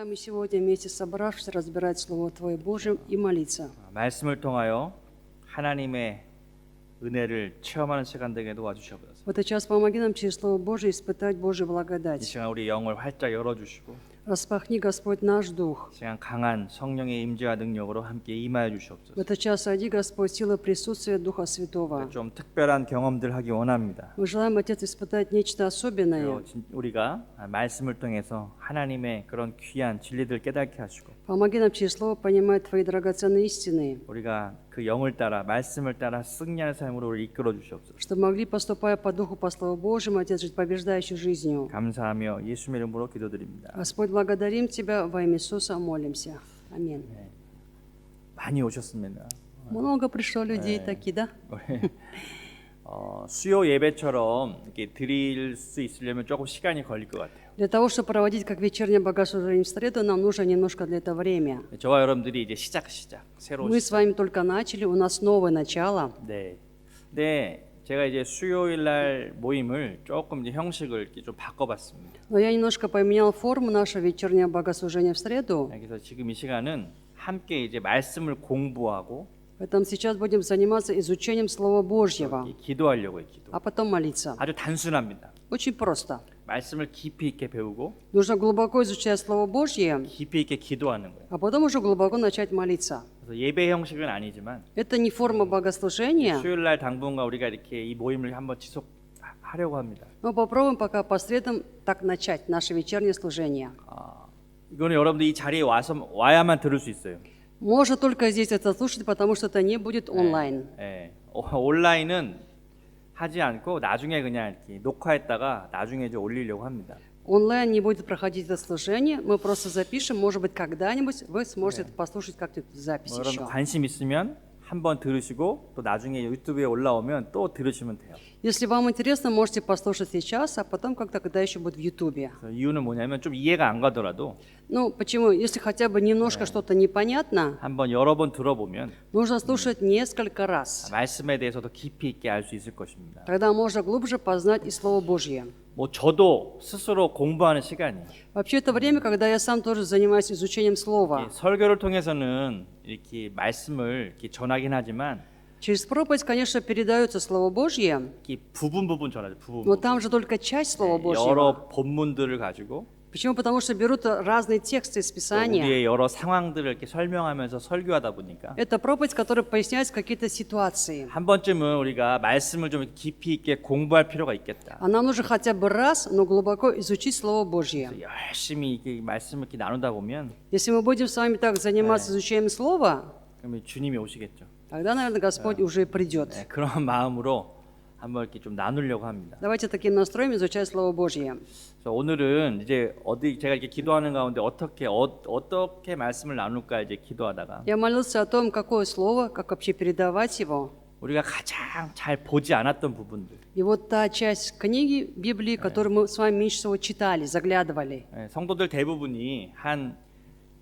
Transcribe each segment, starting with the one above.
Продолжаем мы сегодня вместе собравшись разбирать Слово Твое Божие и молиться. 말씀을 통하여 하나님의 은혜를 체험하는 시간 되게 도와주시옵소서. В этот час помоги нам через Слово Божие испытать Божью 이 благодать. 시간 우리 영을 활짝 열어주시고 Распахни, Господь, наш дух. 이 시간 강한 성령의 임재와 능력으로 함께 임하여 В 주시옵소서. этот час сойди, Господь, сила присутствия Духа Святого. 좀 특별한 경험들 하기 원합니다. Мы желаем, Отец, испытать нечто особенное. 그리고 우리가 말씀을 통해서 하나님의 그런 귀한 진리들 깨닫게 하시고 Помоги нам через Слово понимать Твои драгоценные истины, 우리가 그 영을 따라 말씀을 따라 승리하는 삶으로 우리 이끌어 주시옵소서. чтобы могли, поступая по Духу, по Слову Божьему, Отец, жить побеждающей жизнью. 감사하며 예수님의 이름으로 기도드립니다. Господь, благодарим Тебя, во имя Иисуса молимся. Аминь. 많이 오셨습니다. Много пришло людей таки, да? 수요 예배처럼 이렇게 드릴 수 있으려면 조금 시간이 걸릴 것 같아요. Для того, чтобы проводить как вечернее богослужение в среду, нам нужно немножко для этого время. 저와 여러분들이 이제 시작 새로운 Мы с вами только начали, у нас новое начало. 네. 근데 제가 이제 수요일 날 모임을 조금 이제 형식을 이렇게 좀 바꿔봤습니다. Но я немножко поменял форму нашего вечернего богослужения в среду. 그래서 지금 이 시간은 함께 이제 말씀을 공부하고 Поэтому сейчас будем заниматься изучением Слова Божьего, 기도하려고 해요. 기도. а потом молиться. 아주 단순합니다. Очень просто. 말씀을 깊이 있게 배우고 Нужно глубоко изучать Слово Божье, 깊이 있게 기도하는 거예요. а потом уже глубоко начать молиться. 그래서 예배 형식은 아니지만 Это не форма богослужения, 수요일 날 당분간 우리가 이렇게 이 모임을 한번 지속하려고 합니다. но попробуем пока по средам так начать наше вечернее служение. 이거는 여러분들 이 자리에 와야만 들을 수 있어요. Можно только здесь это слушать, потому что это не будет онлайн. 예, 온라인은 하지 않고 나중에 그냥 이렇게 녹화했다가 나중에 이제 올리려고 합니다. Онлайн не будет проходить это служение, мы просто запишем, может быть, когда-нибудь вы сможете это послушать как-то в записи 여러분 еще. 관심 있으면 한번 들으시고 또 나중에 유튜브에 올라오면 또 들으시면 돼요. Если вам интересно, можете послушать сейчас, а потом как-то, когда еще будет в Ютубе. 그래서 이유는 뭐냐면 좀 이해가 안 가더라도 Ну, почему? Если хотя бы немножко что-то непонятно, 한번 여러 번 들어보면 нужно слушать несколько раз. 말씀에 대해서도 깊이 있게 알 수 있을 것입니다. Тогда можно глубже познать и Слово Божье. 뭐 저도 스스로 공부하는 시간이에요. Вообще, это время, когда я сам тоже занимаюсь изучением Слова. 설교를 통해서는 이렇게 말씀을 이렇게 전하긴 하지만 Через проповедь, конечно, передается Слово Божье, 이렇게 부분 전하죠. но там же только часть Слова Божьего. 여러 본문들을 가지고 Почему? Потому что берут разные тексты из Писания. 우리의 여러 상황들을 이렇게 설명하면서 설교하다 보니까 Это проповедь, которая поясняет какие-то ситуации. 한 번쯤은 우리가 말씀을 좀 깊이 있게 공부할 필요가 있겠다. А нам нужно хотя бы раз, но глубоко изучить Слово Божье. 열심히 이렇게 말씀을 이렇게 나누다 보면 Если мы будем с вами так заниматься изучением Слова, 그러면 주님이 오시겠죠. тогда, наверное, Господь уже придет. 네, 그런 마음으로 한번 이렇게 좀 나누려고 합니다. Давайте таким настроем изучать Слово Божье. 그래서 오늘은 이제 제가 이렇게 기도하는 가운데 어떻게 말씀을 나눌까 이제 기도하다가 Я молился о том, какое слово, как вообще передавать его. 우리가 가장 잘 보지 않았던 부분들. И вот та часть книги Библии, которую мы с вами меньше всего читали, заглядывали. 성도들 대부분이 한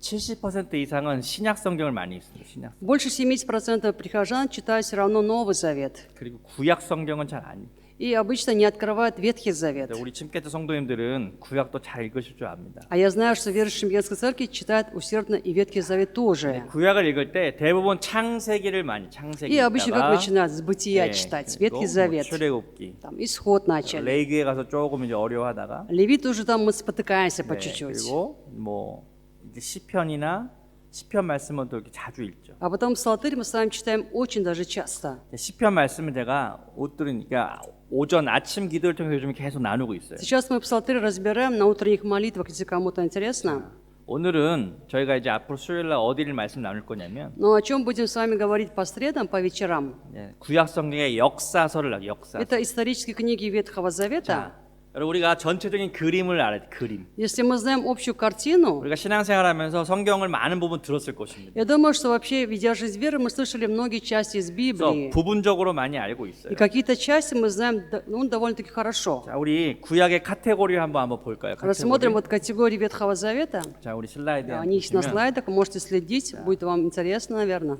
70% 이상은 신약 성경을 많이 읽습니다. 신약. Больше 70% прихожан читают все равно Новый Завет. 그리고 구약 성경은 잘 안 읽어요. И обычно не открывают Ветхий Завет. 우리 침캐트 성도님들은 구약도 잘 읽으실 줄 압니다. А я знаю, что верующие в Венской церкви читают усердно и Ветхий Завет тоже. 구약을 읽을 때 대부분 창세기를 많이 창세기 И обычно как 읽다가 начинают с Бытия читать, Ветхий Завет. 출애굽기, Там Исход начали. 레위기에 가서 조금 이제 어려워하다가 Левит уже там мы спотыкаемся по чуть-чуть. 그리고 뭐 이제 시편 말씀은 또 이렇게 자주 읽죠. А потом Псалтырь мы с вами читаем очень даже часто. 시편 말씀은 제가 그러니까 오전 아침 기도를 통해서 요즘 계속 나누고 있어요. Сейчас мы Псалтырь разбираем на утренних молитвах, если кому-то интересно. 오늘은 저희가 이제 앞으로 수요일 날 어디를 말씀 나눌 거냐면 Но о чем будем с вами говорить по средам, по вечерам? 구약 성경의 역사서를 역사. Это исторические книги Ветхого Завета. 여러분 우리가 전체적인 그림을 알아야 돼. 그림. Если мы знаем общую картину, 우리가 신앙생활하면서 성경을 많은 부분 들었을 것입니다. я думаю, что вообще, ведя жизнь веры, мы слышали многие части из 그래서 Библии. 부분적으로 많이 알고 있어요. И какие-то части мы знаем довольно-таки хорошо. 자, 우리 구약의 카테고리를 한번 볼까요? Рассмотрим вот категории Ветхого Завета. 자, 우리 슬라이드에 Они есть на 보시면 слайдах, вы можете следить, будет вам интересно, наверное.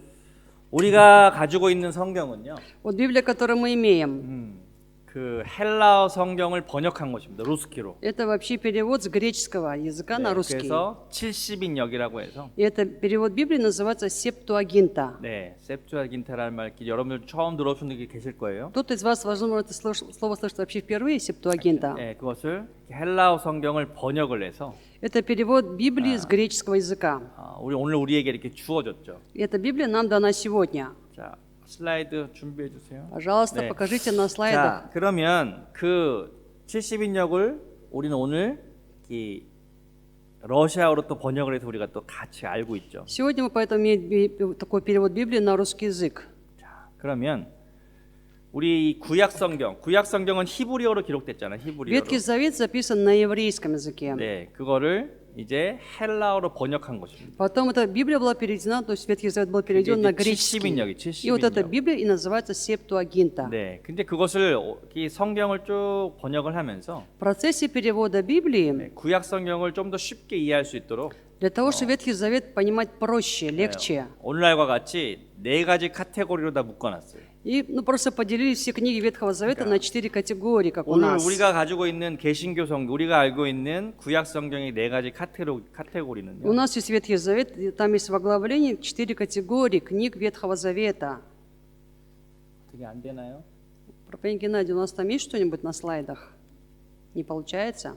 우리가 가지고 있는 성경은요. Вот Библия, которую мы имеем, 그 헬라어 성경을 번역한 것입니다. 루스키로. Это вообще перевод с греческого языка на русский. 그래서 70인역이라고 해서 И это перевод Библии называется Септуагинта. 네, 셉투아긴타라는 말 여러분들 처음 들어보신 분들이 계실 거예요. Кто-то из вас, возможно, это слово слышит вообще впервые, Септуагинта. 네, 그것을 헬라어 성경을 번역을 해서 Это перевод Библии с греческого языка. 오늘 우리에게 이렇게 주어졌죠. И эта Библия нам дана сегодня. 자, 슬라이드 준비해 주세요. Пожалуйста, 네. покажите на слайдах. 자, 그러면 그 70인역을 우리는 오늘 이 러시아어로 또 번역을 해서 우리가 또 같이 알고 있죠. Сегодня мы поэтому имеем такой перевод Библии на русский язык. 자, 그러면 우리 구약 성경은 히브리어로 기록됐잖아요. 히브리어로. Ветхий Завет записан на еврейском языке. 네, 그거를 이제 헬라어로 번역한 것입니다. Потом эта Библия была переведена, то есть Ветхий Завет был переведен на 이제 греческий. 70인역이 И вот эта 70인역. Библия и называется Септуагинта. 네, 근데 그것을 이 성경을 쭉 번역을 하면서 В процессе перевода Библии, 네, 구약 성경을 좀 더 쉽게 이해할 수 있도록 для того, чтобы Ветхий Завет понимать проще, легче, 오늘날과 같이 네 가지 카테고리로 다 묶어놨어요. и просто поделили все книги Ветхого Завета на 4 категории, как у 오늘 нас. 우리가 가지고 있는 개신교 성경, 우리가 알고 있는 구약 성경의 네 가지 카테고리는요. У нас есть Ветхий Завет, и там есть в оглавлении 4 категории книг Ветхого Завета. 그게 안 되나요? Проповедник Геннадий, у нас там есть что-нибудь на слайдах? Не получается?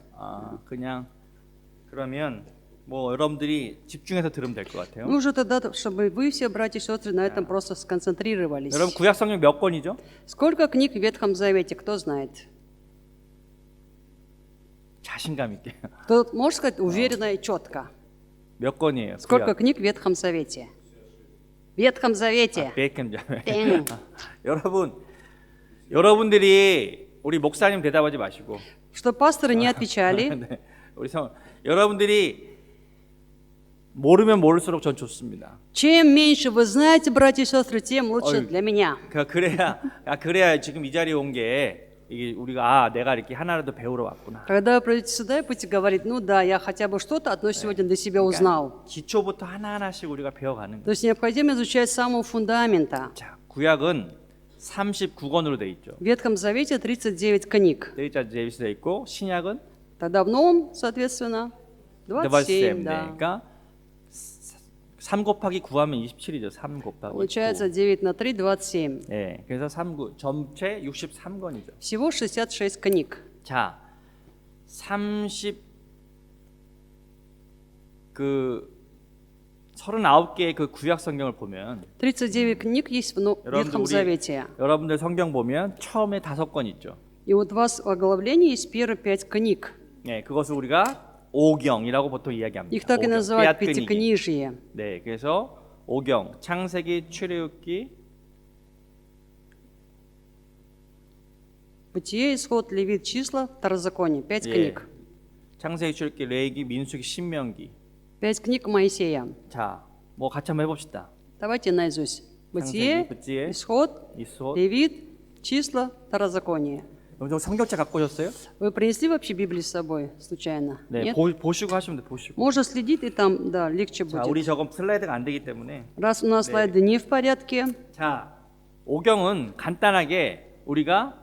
그냥 그러면 뭐 여러분들이 집중해서 들으면 될 것 같아요. Ну, уже тогда, чтобы вы все, братья и сестры, на этом просто сконцентрировались. 여러분 구약 성경 몇 권이죠? Сколько книг в Ветхом Завете, кто знает? 자신감 있게. Кто может сказать уверенно и четко? 몇 권이에요? Сколько книг в Ветхом Завете? В Ветхом Завете. 땡. 여러분들이 우리 목사님 대답하지 마시고 Что пасторы не отвечали. 네, 여러분들이 모르면 모를수록 전 좋습니다. Чем меньше вы знаете, братья и сестры, тем лучше для меня. 그래야 지금 이 자리에 온 게 이게 우리가 내가 이렇게 하나라도 배우러 왔구나. Когда вы придете сюда и будете говорить, ну да, я хотя бы что-то одно сегодня для себя узнал. 기초부터 하나하나씩 우리가 배워가는 То 거예요. есть необходимо изучать с самого фундамента. 자, 구약은 39권으로 돼 있죠. В Ветхом Завете 39 книг. 돼 있고 신약은 Тогда в Новом, соответственно, 27, да. 그러니까 3 곱하기 9 하면 27이죠. 3 곱하기 9. Получается 9 на 3, 27. 네, 그래서 39 전체 63권이죠. Всего 66 книг. 자, 39개의 그 구약 성경을 보면 39 книг есть в Ветхом Завете. 여러분들 성경 보면 처음에 5권 있죠. И вот у вас в оглавлении есть первые 5 книг. 네, 그것을 우리가 오경이라고 보통 이야기합니다. Их так и называют 뼈아뜨니기. Пятикнижие. 네, 그래서 오경, 창세기, 출애굽기, Бытие, Исход, Левит, Числа, Второзаконие. 5 книг. 창세기, 출애굽기, 레위기, 민수기, 신명기. 5 книг Моисея. 자, 뭐 같이 한번 해봅시다. Давайте наизусть. Бытие, Бытие, Исход, 이스옷. Левит, Числа, Второзаконие. 여러분 성경책 갖고 오셨어요? Вы принесли вообще Библию с собой случайно? 네, Нет? 보시고 하시면 돼, 보시고. Можно следить, и там, да, легче 자, будет. 우리 저건 슬라이드가 안 되기 때문에. Раз у нас слайды не в порядке, 자, 오경은 간단하게 우리가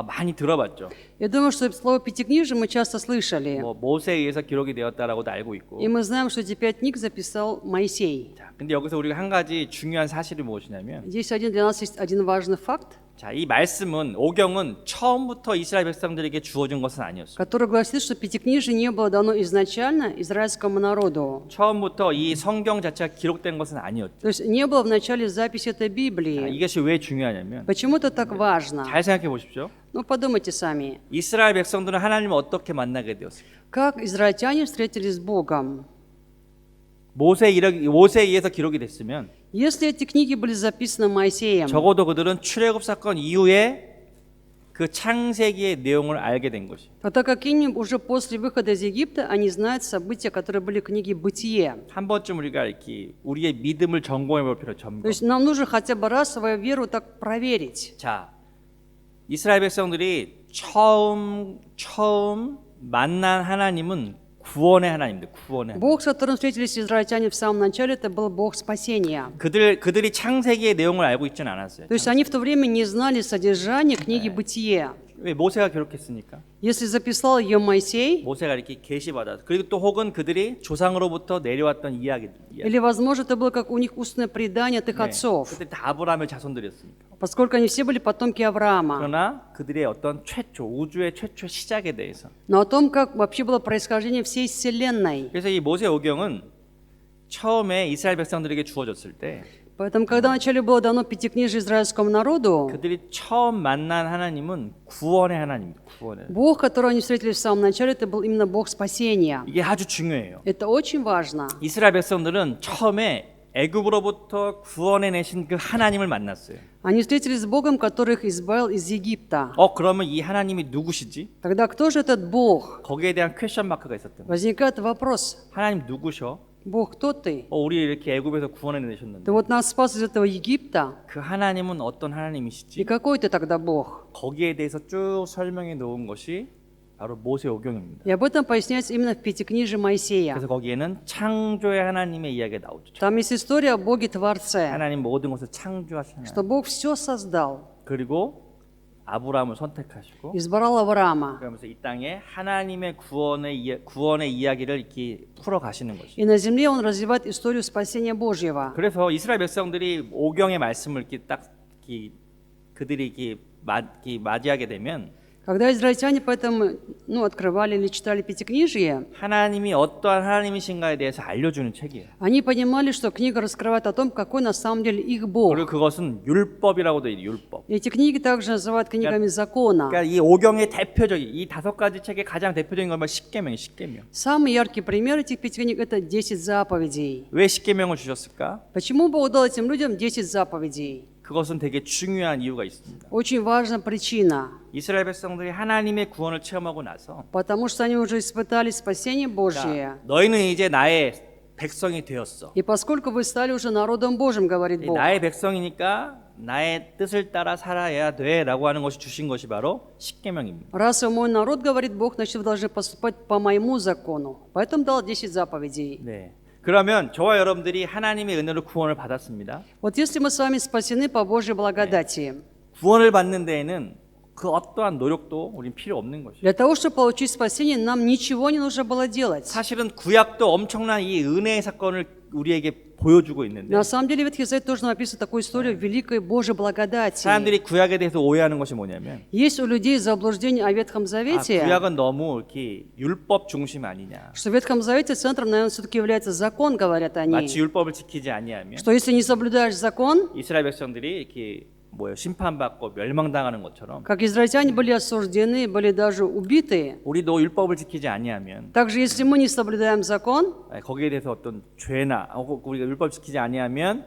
많이 들어봤죠. я думаю, что слово «пятикнижие» мы часто слышали. 뭐 모세에 의해서 기록이 되었다라고도 알고 있고. И мы знаем, что эти 5 книг записал Моисей. 자, 근데 여기서 우리가 한 가지 중요한 사실이 무엇이냐면, Здесь для нас есть один важный факт, 자, 이 말씀은 오경은 처음부터 이스라엘 백성들에게 주어진 것은 아니었어요. который гласит, что Пятикнижие не было дано изначально израильскому народу. 처음부터 이 성경 자체가 기록된 것은 아니었죠. То есть не было в начале записи этой 자, Библии. 이것이 왜 중요하냐면, Почему это так важно? 잘 생각해 보십시오. Ну, подумайте сами. 이스라엘 백성들은 하나님을 어떻게 만나게 되었습니까? Как израильтяне встретились с Богом? 모세에 의해서 기록이 됐으면 Если эти книги были записаны Моисеем, 적어도 그들은 출애굽 사건 이후에 그 창세기의 내용을 알게 된 것이. тогда как минимум уже после выхода из Египта они знают события, которые были в книге «Бытие». 한 번쯤 우리가 이렇게 우리의 믿음을 점검해 볼 필요 점검. То есть нам нужно хотя бы раз свою веру так проверить. 자, 이스라엘 백성들이 처음 만난 하나님은 구원의 하나님입니다. 구원의. Бог, с которым встретились израильтяне в самом начале, это был Бог спасения. 그들이 창세기의 내용을 알고 있지는 않았어요. То есть они в то время не знали содержание книги «Бытие». 왜 모세가 기록했으니까. Если записал ее Моисей, 모세가 이렇게 계시받아서 그리고 또 혹은 그들이 조상으로부터 내려왔던 이야기. или, возможно, это было как у них устное предание от их отцов, 그때 다 아브라함의 자손들이었으니까. поскольку они все были потомки Авраама. 그러나 그들의 어떤 최초 우주의 최초 시작에 대해서. Но о том, как вообще было происхождение всей Вселенной. 그래서 이 모세오경은 처음에 이스라엘 백성들에게 주어졌을 때 Поэтому, когда вначале было дано Пятикнижие израильскому народу, 그들이 처음 만난 하나님은 구원의 하나님입니다. 구원의. Бог, которого они встретили в самом начале, это был именно Бог спасения. 이게 아주 중요해요. Это очень важно. 이스라엘 백성들은 처음에 애굽으로부터 구원해 내신 그 하나님을 만났어요. Они встретились с Богом, который их избавил из Египта. 그러면 이 하나님이 누구시지? Тогда кто же этот Бог? 거기에 대한 퀘션 마크가 있었던 거예요. Возникает вопрос. 하나님 누구셔? Бог, кто ты? 우리 이렇게 애굽에서 구원해 내셨는데 Ты вот нас спас из этого Египта. 그 하나님은 어떤 И 하나님이시지? какой ты тогда Бог? 거기에 대해서 쭉 설명해 놓은 것이 바로 모세오경입니다. И об этом поясняется именно в Пятикнижии Моисея. 그래서 거기에는 창조의 하나님의 이야기가 나오죠. Там есть история о Боге-творце, 하나님 모든 것을 창조하신 하나님. что Бог все создал, 그리고 아브라함을 선택하시고 избрал Авраама. 그러면서 이 땅에 하나님의 구원의 이야기를 이렇게 풀어 가시는 것이. И на земле Он развивает историю спасения Божьего. 그래서 이스라엘 백성들이 오경의 말씀을 이렇게 딱 그들이 이렇게 맞이하게 되면 Когда израильтяне поэтому открывали или читали Пятикнижие, 하나님이 어떠한 하나님이신가에 대해서 알려주는 책이에요. они понимали, что книга раскрывает о том, какой на самом деле их Бог. 그리고 그것은 율법이라고 되어 있어요. 율법. Эти книги также называют книгами закона. 그러니까 이 오경의 대표적인 이 5가지 책의 가장 대표적인 건 십계명이에요. 십계명. Самый яркий пример этих 5 книг – это 10 заповедей. 왜 십계명을 주셨을까? Почему Бог дал этим людям 10 заповедей? 그것은 되게 중요한 이유가 있습니다. Очень важна причина. 이스라엘 백성들이 하나님의 구원을 체험하고 나서 Потому что они уже испытали спасение Божье. 너희는 이제 나의 백성이 되었어. И поскольку вы стали уже народом Божьим, говорит Бог, 나의 백성이니까 나의 뜻을 따라 살아야 돼라고 하는 것이 주신 것이 바로 십계명입니다. раз вы мой народ, говорит Бог, значит вы должны поступать по моему закону. Поэтому дал 10 заповедей. 네. 그러면 저와 여러분들이 하나님의 은혜로 구원을 받았습니다. Вот если мы с вами спасены по Божьей благодати, 구원을 받는 데에는 그 어떠한 노력도 우린 필요 없는 것이에요. для того, чтобы получить спасение, нам ничего не нужно было делать. 사실은 구약도 엄청난 이 은혜의 사건을 우리에게 보여주고 있는데 На самом деле, Ветхий Завет тоже написано такую историю великой Божьей благодати. 사람들이 구약에 대해서 오해하는 것이 뭐냐면 Есть у людей заблуждение о Ветхом Завете, 구약은 너무 이렇게 율법 중심 아니냐. что в Ветхом Завете центром, наверное, все-таки является закон, говорят они. 마치 율법을 지키지 아니하면 Что если не соблюдаешь закон, 이스라엘 백성들이 이렇게 심판받고 멸망당하는 것처럼 как израильтяне были осуждены, были даже убиты, 우리도 율법을 지키지 아니하면 также если мы не соблюдаем закон, 거기에 대해서 어떤 죄나 우리가 율법 지키지 아니하면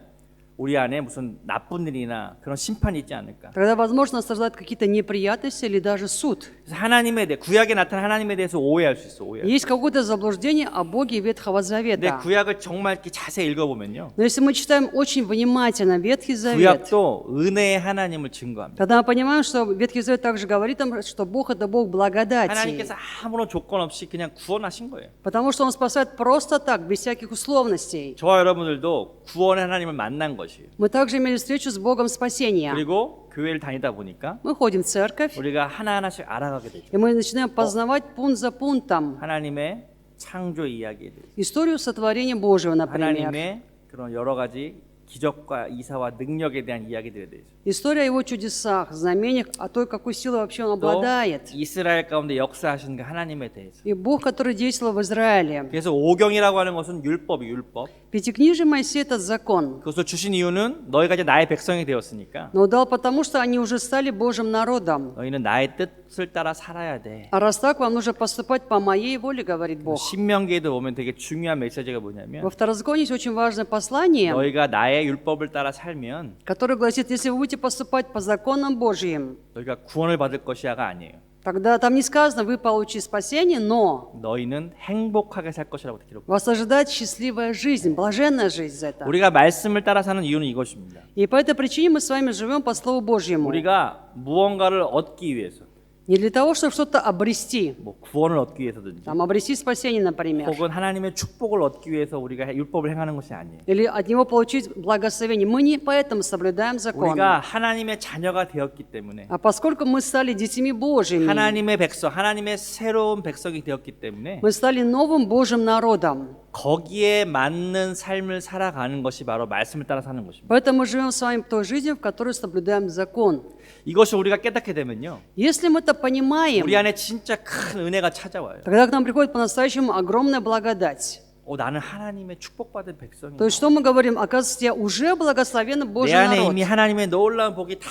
우리 안에 무슨 나쁜 일이나 그런 심판이 있지 않을까. тогда, возможно, нас ожидают какие-то неприятности или даже суд. 그래서 하나님에 대해 구약에 나타난 하나님에 대해서 오해할 수 있어. 오해. Есть какое-то заблуждение о Боге Ветхого 근데 Завета. 구약을 정말 이렇게 자세히 읽어보면요. Но если мы читаем очень внимательно Ветхий Завет, 구약도 은혜의 하나님을 증거합니다. тогда мы понимаем, что Ветхий Завет также говорит нам, что Бог – это Бог благодати. 하나님께서 아무런 조건 없이 그냥 구원하신 거예요. Потому что Он спасает просто так, без всяких условностей. 저와 여러분들도 구원의 하나님을 만난 것이에요. Мы также имели встречу с Богом спасения. 그리고 교회를 다니다 보니까 Мы ходим в церковь, 우리가 하나하나씩 알아가게 되죠. и мы начинаем познавать пункт за пунктом 하나님의 창조 이야기에 대해서, историю сотворения Божьего, например. 하나님의 그런 여러 가지 기적과 이사와 능력에 대한 이야기들에 대해서, История о Его чудесах, знамениях, о той, какой силой вообще Он 또 обладает. 이스라엘 가운데 역사하신 그 하나님에 대해서. И Бог, который действовал в Израиле. 그래서 오경이라고 하는 것은 율법이 율법. Пятикнижие Моисея – это закон. 그것을 주신 이유는 너희가 이제 나의 백성이 되었으니까 Но дал потому, что они уже стали Божьим народом. 너희는 나의 뜻을 따라 살아야 돼. А раз так, вам нужно поступать по моей воле, говорит Бог. 신명기에도 보면 되게 중요한 메시지가 뭐냐면 Во Второзаконии есть очень важное послание, 너희가 나의 율법을 따라 살면 которое гласит, если вы будете поступать по законам Божьим, 너희가 구원을 받을 것이야가 아니에요. тогда там не сказано, вы получите спасение, но 너희는 행복하게 살 것이라고 기록해요. вас ожидает счастливая жизнь, блаженная жизнь за это. 우리가 말씀을 따라 사는 이유는 이것입니다. И по этой причине мы с вами живем по Слову Божьему. 우리가 무언가를 얻기 위해서 Не для того, чтобы что-то обрести. 뭐 구원을 얻기 위해서든지 Там обрести спасение, например. 혹은 하나님의 축복을 얻기 위해서 우리가 율법을 행하는 것이 아니에요. Или от него получить благословение. Мы не поэтому соблюдаем закон. 우리가 하나님의 자녀가 되었기 때문에 А поскольку мы стали детьми Божьими, 하나님의 백성, 하나님의 새로운 백성이 되었기 때문에 мы стали новым Божьим народом. 거기에 맞는 삶을 살아가는 것이 바로 말씀을 따라 사는 것입니다. Поэтому мы живем с вами той жизнью, в которой соблюдаем закон. 이것을 우리가 깨닫게 되면요, Если мы это понимаем, 우리 안에 진짜 큰 은혜가 찾아와요. тогда к нам приходит по-настоящему огромная благодать. 나는 하나님의 축복받은 백성이야. То есть что мы говорим? Оказывается, я уже благословенный 내 Божий 안에 народ. 이미 하나님의 놀라운 복이 다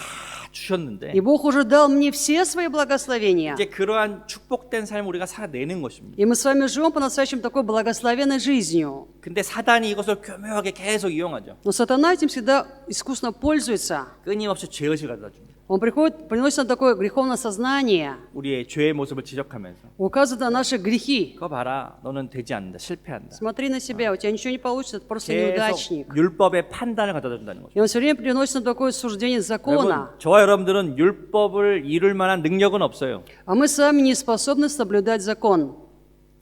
주셨는데 И Бог уже дал мне все свои благословения. 이제 그러한 축복된 삶을 우리가 살아내는 것입니다. И мы с вами живем по-настоящему такой благословенной жизнью. 근데 사단이 이것을 교묘하게 계속 이용하죠. Но сатана этим всегда искусно пользуется. 끊임없이 죄의식을 가져다 줍니다. Он приходит, приносит нам такое греховное сознание, 우리의 죄의 모습을 지적하면서 указывает на наши грехи. 그거 봐라, 너는 되지 않는다, 실패한다. Смотри на себя, у тебя ничего не получится, ты просто 계속 неудачник. 율법의 판단을 가져다 준다는 거죠. И он все время приносит нам такое суждение 여러분, закона. 저와 여러분들은 율법을 이룰 만한 능력은 없어요. А мы сами не способны соблюдать закон.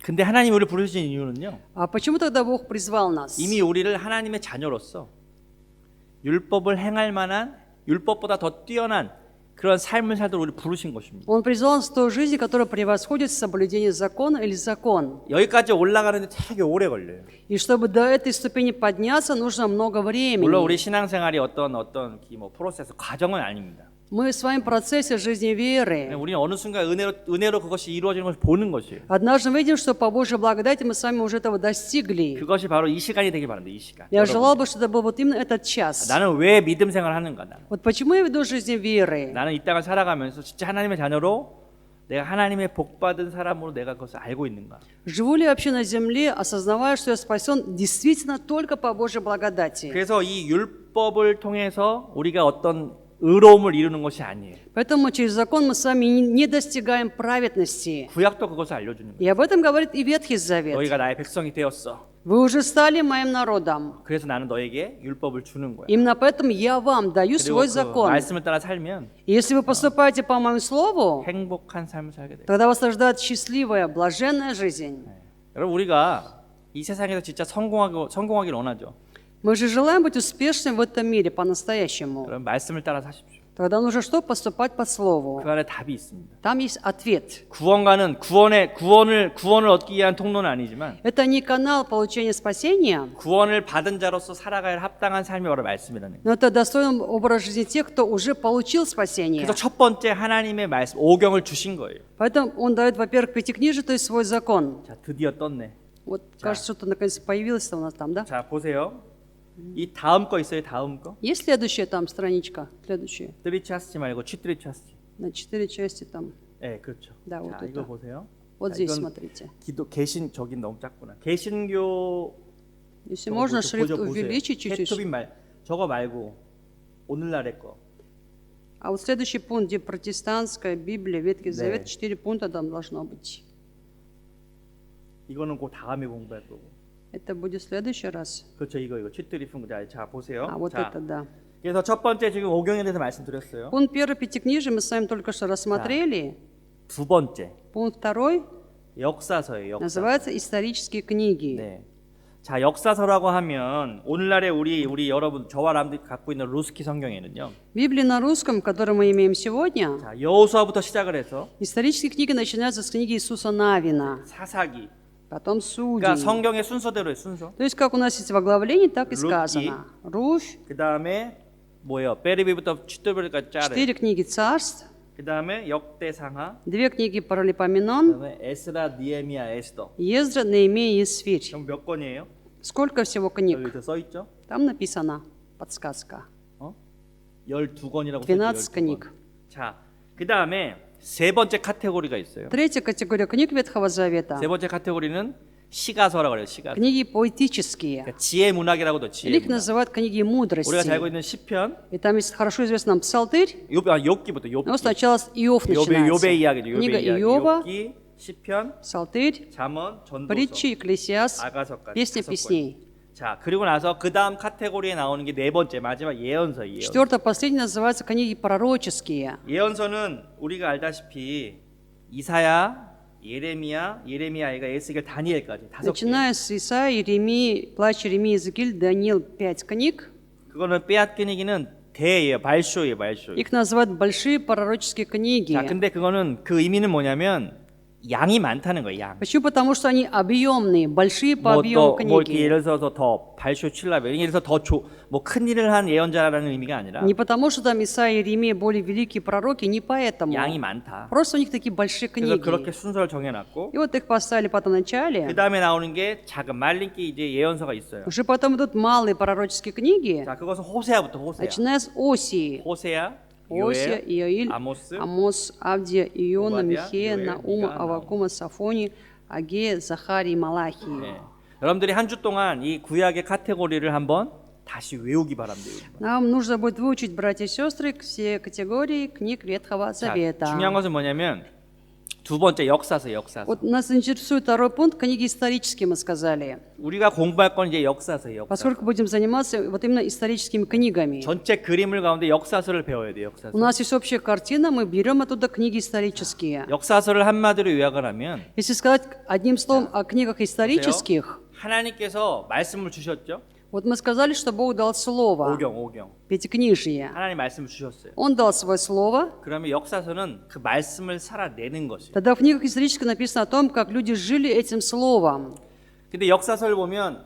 근데 하나님이 우리를 부르신 이유는요, А почему тогда Бог призвал нас? 이미 우리를 하나님의 자녀로서 율법을 행할 만한, 율법보다 더 뛰어난 그런 삶을 살도록 우리를 부르신 것입니다. Он призвал нас в той жизни, которая превосходит соблюдение закона или закон. 여기까지 올라가는데 되게 오래 걸려요. И чтобы до этой ступени подняться, нужно много 물론 времени. 우리 신앙생활이 어떤 프로세스, 과정은 아닙니다. Мы с вами в процессе жизни веры. 우리는 어느 순간 은혜로 그것이 이루어지는 것을 보는 것이에요. Однажды мы видим, что по Божьей благодати мы с вами уже этого достигли. 그것이 바로 이 시간이 되길 바랍니다. 이 시간. Я 여러분, желал бы, чтобы это был вот именно этот час. 나는 왜 믿음 생활을 하는가? 나는. Вот почему я веду жизнь веры? 나는 이 땅을 살아가면서 진짜 하나님의 자녀로 내가 하나님의 복 받은 사람으로 내가 그것을 알고 있는가? Живу ли я вообще на земле, осознавая, что я спасен действительно только по Божьей благодати? 그래서 이 율법을 통해서 우리가 어떤 의로움을 이루는 것이 아니에요. Поэтому через закон мы с вами не достигаем праведности. 구약도 그것을 알려주는 거예요. И об этом говорит и Ветхий Завет. 너희가 나의 백성이 되었어. Вы уже стали моим народом. 그래서 나는 너에게 율법을 주는 거야. Именно поэтому я вам даю 그리고 свой 그 закон. 말씀을 따라 살면 И если вы поступаете по моему слову, 행복한 삶을 살게 돼요. тогда вас ожидает счастливая, блаженная жизнь. 여러분 우리가 이 세상에서 진짜 성공하기를 원하죠. Мы же желаем быть успешными в этом мире по-настоящему. 그럼 말씀을 따라 사십시오. Тогда нужно что? Поступать по слову. 그 안에 답이 있습니다. Там есть ответ. 구원가는 구원을 얻기 위한 통로는 아니지만 Это не канал получения спасения, 구원을 받은 자로서 살아가야 할 합당한 삶이 바로 말씀이라는 거예요. но это достойный образ жизни тех, кто уже получил спасение. 그래서 첫 번째 하나님의 말씀 오경을 주신 거예요. Поэтому он дает, во-первых, пятикнижие, то есть свой закон. 자, 드디어 떴네. Вот, кажется, что-то наконец появилось у нас там, да? 자, 보세요. 이 다음 거 있어요. 다음 거. Есть следующая там страничка? Следующая. 트리차스지 말고 치트리차스지. На 4 части там. 네, 그렇죠. Да, 자, вот это. 이거 보세요. Вот 자, здесь 이건 смотрите. 개신 저긴 너무 작구나. 개신교 Если можно, шрифт увеличить чуть-чуть. 케토빈 저거 말고 오늘날의 거. А вот следующий пункт, где протестантская Библия, Ветхий Да. Завет, 4 пункта там должно быть. 이거는 그 다음에 공부할 거고. Это будет в следующий раз. 그렇죠. 이거 치트리품. 자, 보세요. А вот 자, это да. 그래서 첫 번째 지금 오경에 대해서 말씀드렸어요. Пункт 1 пятикнижия мы с вами только что рассмотрели. 두 번째 Пункт 2 역사서예요. 역사. называется исторические книги. 네. 자, 역사서라고 하면 오늘날에 우리 여러분 저와 여러분들이 갖고 있는 루스키 성경에는요. Библия на русском, которую мы имеем сегодня, 자, 여호수아부터 시작을 해서 исторические книги начинаются с книги Иисуса Навина, 사사기. потом Судей. 그러니까 성경의 순서대로의 순서. То есть как у нас есть в оглавлении, так и Руки. сказано. Руфь, 그다음에 뭐예요? 베르비부터 취토베르까지 짜래. 4 книги царств, 그다음에 역대상하. 2 книги Паралипоменон, 그다음에 에스라, 니에미야, 에스더. Ездра, Неемия и Есфирь. 그럼 몇 권이에요? Сколько всего книг? 여기 써 있죠? Там написано подсказка. 12권이라고 12 книг. 자, 그다음에 세 번째 카테고리가 있어요. Третья категория книг Ветхого Завета. 세 번째 카테고리는 시가서라고 그래요. 시가서. Книги поэтические. 그러니까 지혜 문학이라고도 지혜 Или их 문학. называют книги 우리가 잘 알고 мудрости. 있는 시편, И там есть хорошо известный нам псалтырь. 욥기부터 욥기. Но сначала с Иов 욥의 начинается. 이야기죠. Книга 욥의 이야기. Иова, 욥기, 시편, псалтырь, 잠언, 전도서, притчи, Экклесиаст, 아가서까지. песня 5권. песней. 자, 그리고 나서 그 다음 카테고리에 나오는 게 네 번째 마지막 예언서예요. Четвертое, последнее называется книги пророческие. 예언서는 우리가 알다시피 이사야, 예레미야가 에스겔, 다니엘까지 5개. Начиная с Исаии, Иеремии, плач Иеремии, Иезекииль, Даниил, 5 книг. 그거는 빼앗기는 대예요, 말쇼예요. Их называют большие пророческие книги. 자, 근데 그거는 그 의미는 뭐냐면 양이 많다는 거예요. 양. Почему? Потому что они объемные, большие по объему 뭐 이렇게 книги. 예를 들어서 더 발쇼 칠라베, 예를 들어서 뭐 큰 일을 한 예언자라는 의미가 아니라 Не потому, что там Исаия и Иеремия более великие пророки, не поэтому. 양이 많다. Просто у них такие большие 그래서 그렇게 книги. 순서를 정해놨고 И вот их поставили потом в 그 начале. 다음에 나오는 게 작은 말린기 이제 예언서가 있어요. Уже потом идут малые пророческие книги, 자, 그것은 호세아부터 호세아. начиная с Осии. 호세아, Осия, 요엘, Иоиль, 아모스, Амос, Авдия, Иона, Обадья, Михея, Иоэль, Наума, Мика, Аввакума, Сафони, Агея, Захарий, Малахий. 네. 여러분들이 한 주 동안 이 구약의 카테고리를 한번 다시 외우기 바랍니다. Нам нужно будет выучить, братья и сестры, все категории книг Ветхого 자, Завета. 중요한 것은 뭐냐면 두 번째 역사서. Вот нас интересует второй пункт, книги исторические, мы сказали. 우리가 공부할 건 이제 역사서예요. Поскольку будем заниматься вот именно историческими книгами. 전체 그림을 가운데 역사서를 배워야 돼요. 역사서. У нас есть общая картина, мы берем оттуда книги исторические. 역사서를 한마디로 요약을 하면 Если сказать одним словом о книгах исторических, 하나님께서 말씀을 주셨죠. вот мы сказали, что Бог дал слово, 오경. Пятикнижие. 하나님 말씀을 주셨어요. Он дал свое слово. 그러면 역사서는 그 말씀을 살아내는 것이에요. Тогда в книгах исторических написано о том, как люди жили этим словом. 근데 역사서를 보면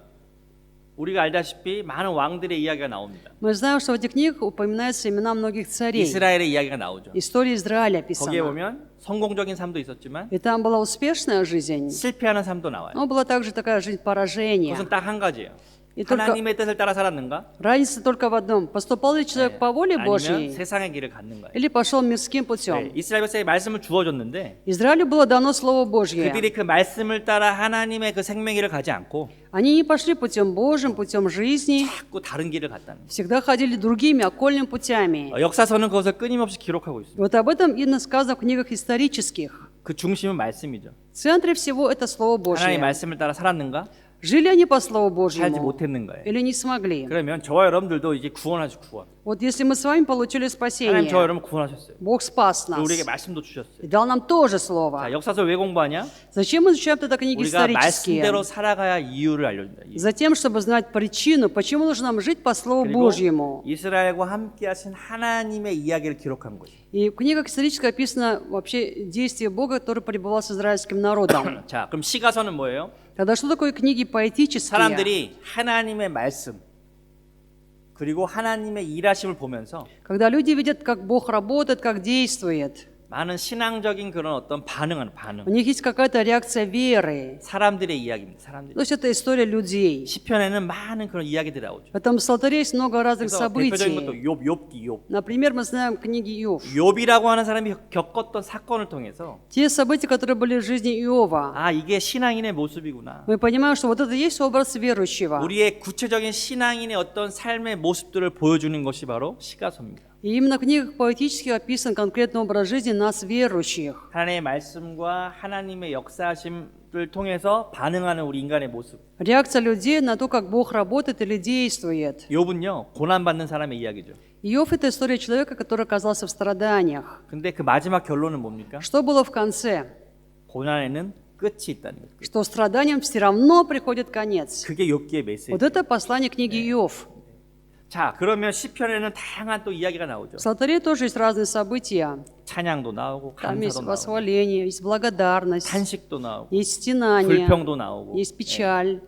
우리가 알다시피 많은 왕들의 이야기가 나옵니다. Мы знаем, что в этих книгах упоминаются имена многих царей. 이스라엘의 이야기가 나오죠. История Израиля 거기에 описана. 보면 성공적인 삶도 있었지만 И там была успешная жизнь, 실패하는 삶도 나와요. но была также такая жизнь поражения. 그것은 딱 한 가지예요. И только 하나님의 뜻을 따라 살았는가? разница только в одном. Поступал ли человек по воле 아니면 Божьей 세상의 길을 갖는 거예요. или пошел мирским 네, путем? 이스라엘 백성에 말씀을 주어졌는데 Израилю было дано Слово Божье. 그들이 그 말씀을 따라 하나님의 그 생명길을 가지 않고 Они не пошли путем Божьим, путем жизни, 자꾸 다른 길을 갔다는 거예요. всегда ходили другими окольными путями. 역사서는 그것을 끊임없이 기록하고 있습니다. Вот об этом именно сказано в книгах исторических. 그 중심은 말씀이죠. В центре всего это Слово 하나님의 Божье. 말씀을 따라 살았는가? Жили они по Слову 살지 Божьему 못했는 거예요. или не смогли? 그러면 저와 여러분들도 이제 구원하죠, 구원. Вот если мы с вами получили 하나님 저와 спасение, 여러분 구원하셨어요. Бог спас 그리고 нас 우리에게 말씀도 주셨어요. и дал нам тоже 자, Слово. 역사서 왜 공부하냐? Зачем мы изучаем тогда книги 우리가 исторические? 말씀대로 살아가야 이유를 알려준다. 이유. Затем, чтобы знать причину, почему нужно нам жить по Слову 그리고 Божьему. 이스라엘과 함께하신 하나님의 이야기를 기록한 거죠. И в книгах исторических описано вообще действие Бога, который пребывал с израильским народом. 자, 그럼 시가서는 뭐예요? Тогда что такое книги поэтические? 사람들이 하나님의 말씀 그리고 하나님의 일하심을 보면서 Когда люди видят, как Бог работает, как действует, 많은 신앙적인 그런 어떤 반응하는 반응. у них есть какая-то реакция веры. 사람들의 이야기입니다. 사람들. То есть это история людей. 시편에는 많은 그런 이야기들이 나오죠. В этом псалтыре есть много разных 그래서 대표적인 것도 событий. 욥. Например, мы знаем книги Иов. 욥이라고 하는 사람이 겪었던 사건을 통해서 Те события, которые были в жизни Иова. 아, 이게 신앙인의 모습이구나. Мы понимаем, что вот это и есть образ верующего. 우리의 구체적인 신앙인의 어떤 삶의 모습들을 보여주는 것이 바로 시가서입니다. И именно в книгах поэтических описан конкретный образ жизни нас, верующих. 하나님의 말씀과 하나님의 역사하심을 통해서 반응하는 우리 인간의 모습. Реакция людей на то, как Бог работает или действует. 욥은요, 고난받는 사람의 이야기죠. Иов – это история человека, который оказался в страданиях. 근데 그 마지막 결론은 뭡니까? Что было в конце? 고난에는 끝이 있다는 거예요. Что страданиям все равно приходит конец. 그게 욥기의 메시지. Вот это послание книги Иов. 자, 그러면 시편에는 다양한 또 이야기가 나오죠. В Псалтыре тоже есть разные события. 찬양도 나오고 Там есть 감사도 나오고 восхваление, есть благодарность, 탄식도 나오고 есть стенание, 불평도 나오고. есть печаль.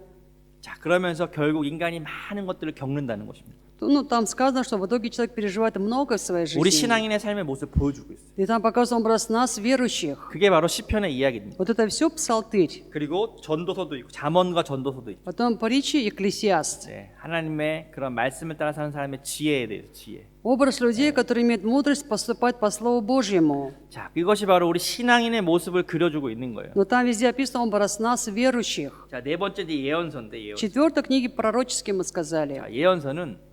자, 그러면서 결국 인간이 많은 것들을 겪는다는 것입니다. Ну, там сказано, что в итоге человек переживает много в своей 우리 жизни. 신앙인의 삶의 모습을 보여주고 있어요. И там показан образ нас, верующих. 그게 바로 시편의 이야기입니다. Вот это все псалтырь. 그리고 전도서도 있고 잠언과 전도서도 있고. Потом притчи Екклесиаст. 네, 하나님의 그런 말씀을 따라 사는 사람의 지혜에 대해서 지혜. Образ людей, которые имеют мудрость поступать по Слову Божьему. 자, 이것이 바로 우리 신앙인의 모습을 그려주고 있는 거예요. Но там везде описан образ нас, верующих. 자, 네 번째 이제 예언서인데 예언서. Четвертой книге пророческие мы сказали. 자, 예언서는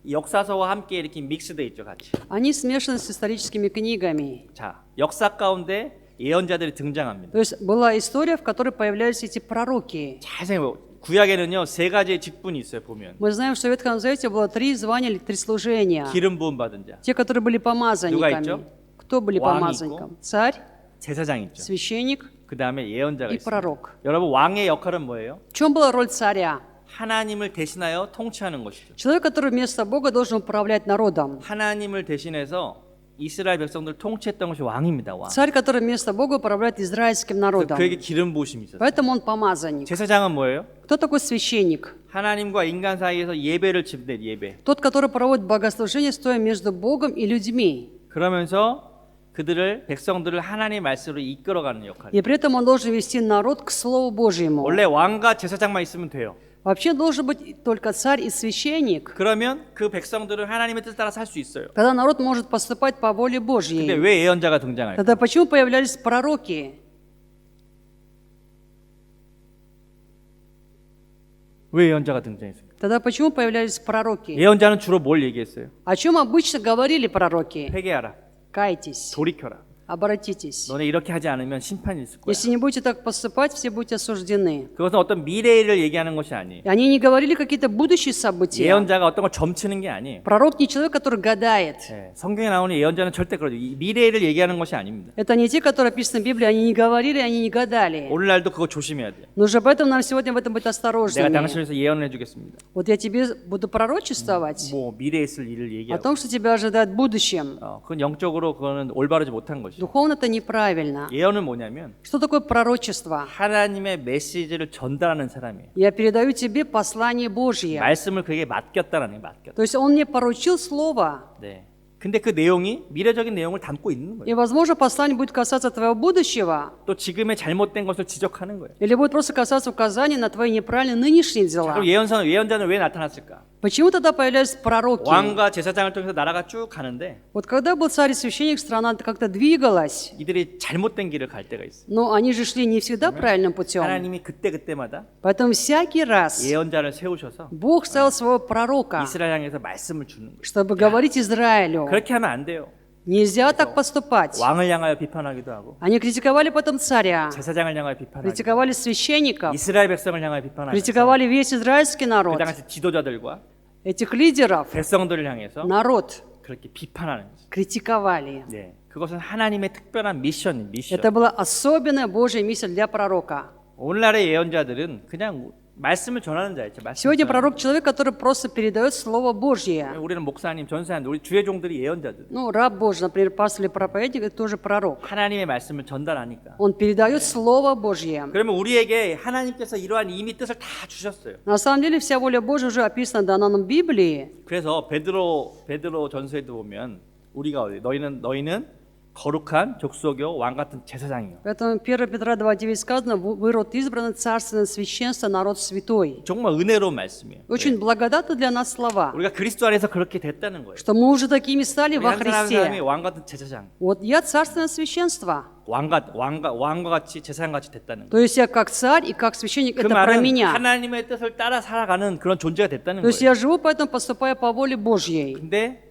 이 역사서와 함께 이렇게 믹스돼 있죠, 같이. Они смешаны с историческими книгами. 자, 역사 가운데 예언자들이 등장합니다. То есть была история, в которой появлялись эти пророки. 잘 생각해. 구약에는요, 세 가지의 직분이 있어요, 보면. Мы знаем, что в Ветхом Завете было 3 звания или 3 служения. 기름 부음 받은 자, Те, которые были 누가 помазанниками. 있죠? Кто были 왕이 помазанником? Царь, 제사장 있죠. священник 그 다음에 예언자가 и 있습니다. пророк. 여러분 왕의 역할은 뭐예요? В чем была роль царя? 하나님을 대신하여 통치하는 것이죠. Человек, который вместо Бога должен управлять народом. 하나님을 대신해서 이스라엘 백성들 통치했던 것이 왕입니다. 왕. Царь, который вместо Бога управляет израильским народом. 그에게 기름 부으심이 있었어요. Поэтому он помазанник. 제사장은 뭐예요? Кто такой священник? 하나님과 인간 사이에서 예배를 집대 예배. Тот, который проводит богослужение, стоя между Богом и людьми. 그러면서 그들을 백성들을 하나님의 말씀으로 이끌어가는 역할. И при этом он должен вести народ к Слову Божьему. 원래 왕과 제사장만 있으면 돼요. Вообще должен быть только царь и священник. 그러면 그 백성들은 하나님의 뜻 따라 살 수 있어요. Тогда народ может поступать по воле 근데 Божьей. 왜 예언자가 등장할까? Тогда почему появлялись пророки? 왜 예언자가 등장했습니까? Тогда почему появлялись пророки? 예언자는 주로 뭘 얘기했어요? О чем обычно говорили пророки? 회개하라, Кайтесь, 돌이켜라. обратитесь. 너네 이렇게 하지 않으면 심판이 있을 거야. Если не будете так поступать, все будете осуждены. 그것은 어떤 미래를 얘기하는 것이 아니에요. И они не говорили какие-то будущие события. 예언자가 어떤 걸 점치는 게 아니에요. Пророк не человек, который гадает. 예, 성경에 나오는 예언자는 절대 그러죠. 이 미래를 얘기하는 것이 아닙니다. Это не те, которые описаны в Библии, они не говорили, они не гадали. 오늘날도 그거 조심해야 돼요. Нужно поэтому нам сегодня в этом быть 내가 осторожными. 당신을 위해서 예언을 해주겠습니다. Вот я тебе буду пророчествовать 뭐 미래에 있을 일을 о 얘기하고. том, что тебя ожидает в будущем. 그건 영적으로 그거는 올바르지 못한 것이죠. Духовно это неправильно. 예언은 뭐냐면 Что такое пророчество? 하나님의 메시지를 전달하는 사람이에요. Я передаю тебе послание Божье. 말씀을 그에게 맡겼다라는 게 맡겼다. То есть он мне поручил слово. 네. 근데 그 내용이 미래적인 내용을 담고 있는 거예요. И, возможно, послание будет касаться твоего будущего. 또 지금의 잘못된 것을 지적하는 거예요. Или будет просто касаться указаний на твои неправильные нынешние дела. 그럼 예언자는 왜 나타났을까? Почему тогда появлялись пророки? 왕과 제사장을 통해서 나라가 쭉 가는데 Вот когда был царь и священник, страна как-то двигалась. 이들이 잘못된 길을 갈 때가 있어요. Но они же шли не всегда правильным путем. 하나님이 그때마다 Поэтому всякий раз 예언자를 세우셔서 Бог ставил своего пророка, 이스라엘 향해서 말씀을 주는 거예요. чтобы говорить Израилю. 그렇게 하면 안 돼요. Нельзя так поступать. 왕을 향하여 비판하기도 하고 Они критиковали потом царя, 제사장을 향하여 비판하기도 하고 критиковали священников, 이스라엘 백성을 향하여 비판하고 критиковали весь израильский 그 народ, 당시 지도자들과 этих лидеров, 백성들을 향해서 народ 그렇게 비판하는 거죠. критиковали. 네, 그것은 하나님의 특별한 미션. Это была особенная Божья миссия для пророка. 오늘날의 예언자들은 그냥 말씀을 전하는 자였죠. Сегодня пророк — человек, который просто передает Слово Божье. 우리는 목사님, 전사님, 우리 주의 종들이 예언자들. Ну, раб Божий, например, пастор или проповедник — это тоже пророк. 하나님의 말씀을 전달하니까. Он передает Слово Божье. 그러면 우리에게 하나님께서 이러한 이미 뜻을 다 주셨어요. На самом деле вся воля Божья уже описана, дана нам в Библии. 그래서 베드로 전서에도 보면 우리가 너희는 거룩한 족속이요 왕 같은 제사장이요. Поэтому 1 Петра 2:9 сказано: «Вы род избранный, царственное священство, народ святой». 정말 은혜로운 말씀이에요. Очень благодатны для нас слова, 우리가 그리스도 안에서 그렇게 됐다는 거예요. что мы уже такими стали 우리 во 한 사람이 Христе. 왕 같은 제사장, Вот я царственное священство. 왕과 같이 제사장 같이 됐다는 거예요. То есть я как царь и как священник, 그 это про 말은 меня. 하나님의 뜻을 따라 살아가는 그런 존재가 됐다는 То есть 거예요. я живу, поэтому поступая по воле Божьей. 근데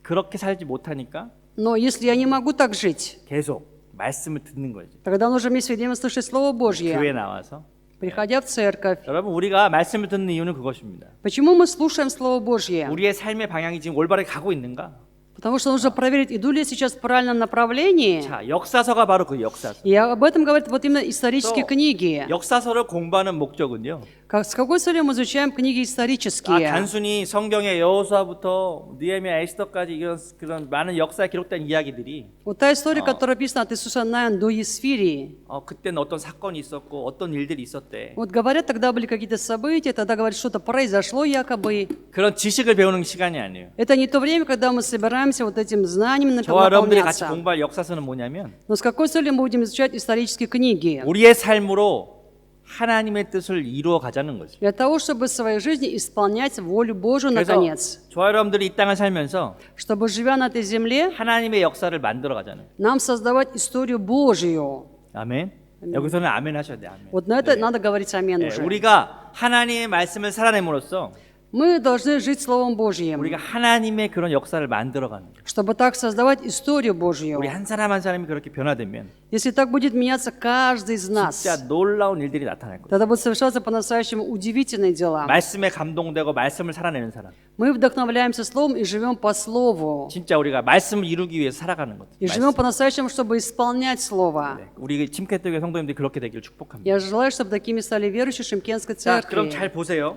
그렇게 살지 못하니까 Но если я не могу так жить, 계속 말씀을 듣는 거죠. тогда нужно мне все время слышать Слово 교회에 Божье, 나와서 приходя в церковь. 여러분 우리가 말씀을 듣는 이유는 그것입니다. Почему мы слушаем Слово Божье? 우리의 삶의 방향이 지금 올바르게 가고 있는가? Потому что нужно проверить, иду ли я сейчас в правильном направлении. 자, 역사서가 바로 그 역사서. И об этом говорят вот именно исторические 또 книги. 역사서를 공부하는 목적은요. С какой целью мы изучаем книги исторические? 단순히 성경의 여호수아부터 느헤미야, 에스더까지 이런 그런 많은 역사에 기록된 이야기들이 Вот та история, которая описана от Иисуса Навина до Есфирии. 그때는 어떤 사건이 있었고 어떤 일들이 있었대. Вот говорят, тогда были какие-то события, тогда говорят, что-то произошло якобы. 그런 지식을 배우는 시간이 아니에요. Это не то время, когда мы собираемся вот этим знанием 저와 여러분들이 같이 наполняться. 공부할 역사서는 뭐냐면 Но с какой целью мы будем изучать исторические книги? 우리의 삶으로 하나님의 뜻을 이루어 가자는 거죠. Для того, чтобы в своей жизни исполнять волю Божию 그래서 наконец. 저와 여러분들이 이 땅을 살면서 Чтобы, живя на этой земле, 하나님의 역사를 만들어 가자는 거예요. нам создавать историю Божию. 아멘. 여기서는 아멘 하셔야 돼요. 아멘. Вот на это надо говорить амин 네, уже. 우리가 하나님의 말씀을 살아냄으로써 Мы должны жить Словом Божьим, 우리가 하나님의 그런 역사를 만들어가는 거예요. чтобы так создавать историю Божью. 우리 한 사람 한 사람이 그렇게 변화되면 Если так будет меняться каждый из нас, 진짜 놀라운 일들이 나타날 거예요. тогда будут совершаться по-настоящему удивительные дела. 말씀에 감동되고 말씀을 살아내는 사람. Мы вдохновляемся Словом и живем по Слову. 진짜 우리가 말씀을 이루기 위해서 살아가는 것. И живем по-настоящему, чтобы исполнять Слово. 네, 우리 침캐교회 성도님들이 그렇게 되기를 축복합니다. Я желаю, чтобы такими стали верующие Шимкенской 자, церкви. 그럼 잘 보세요.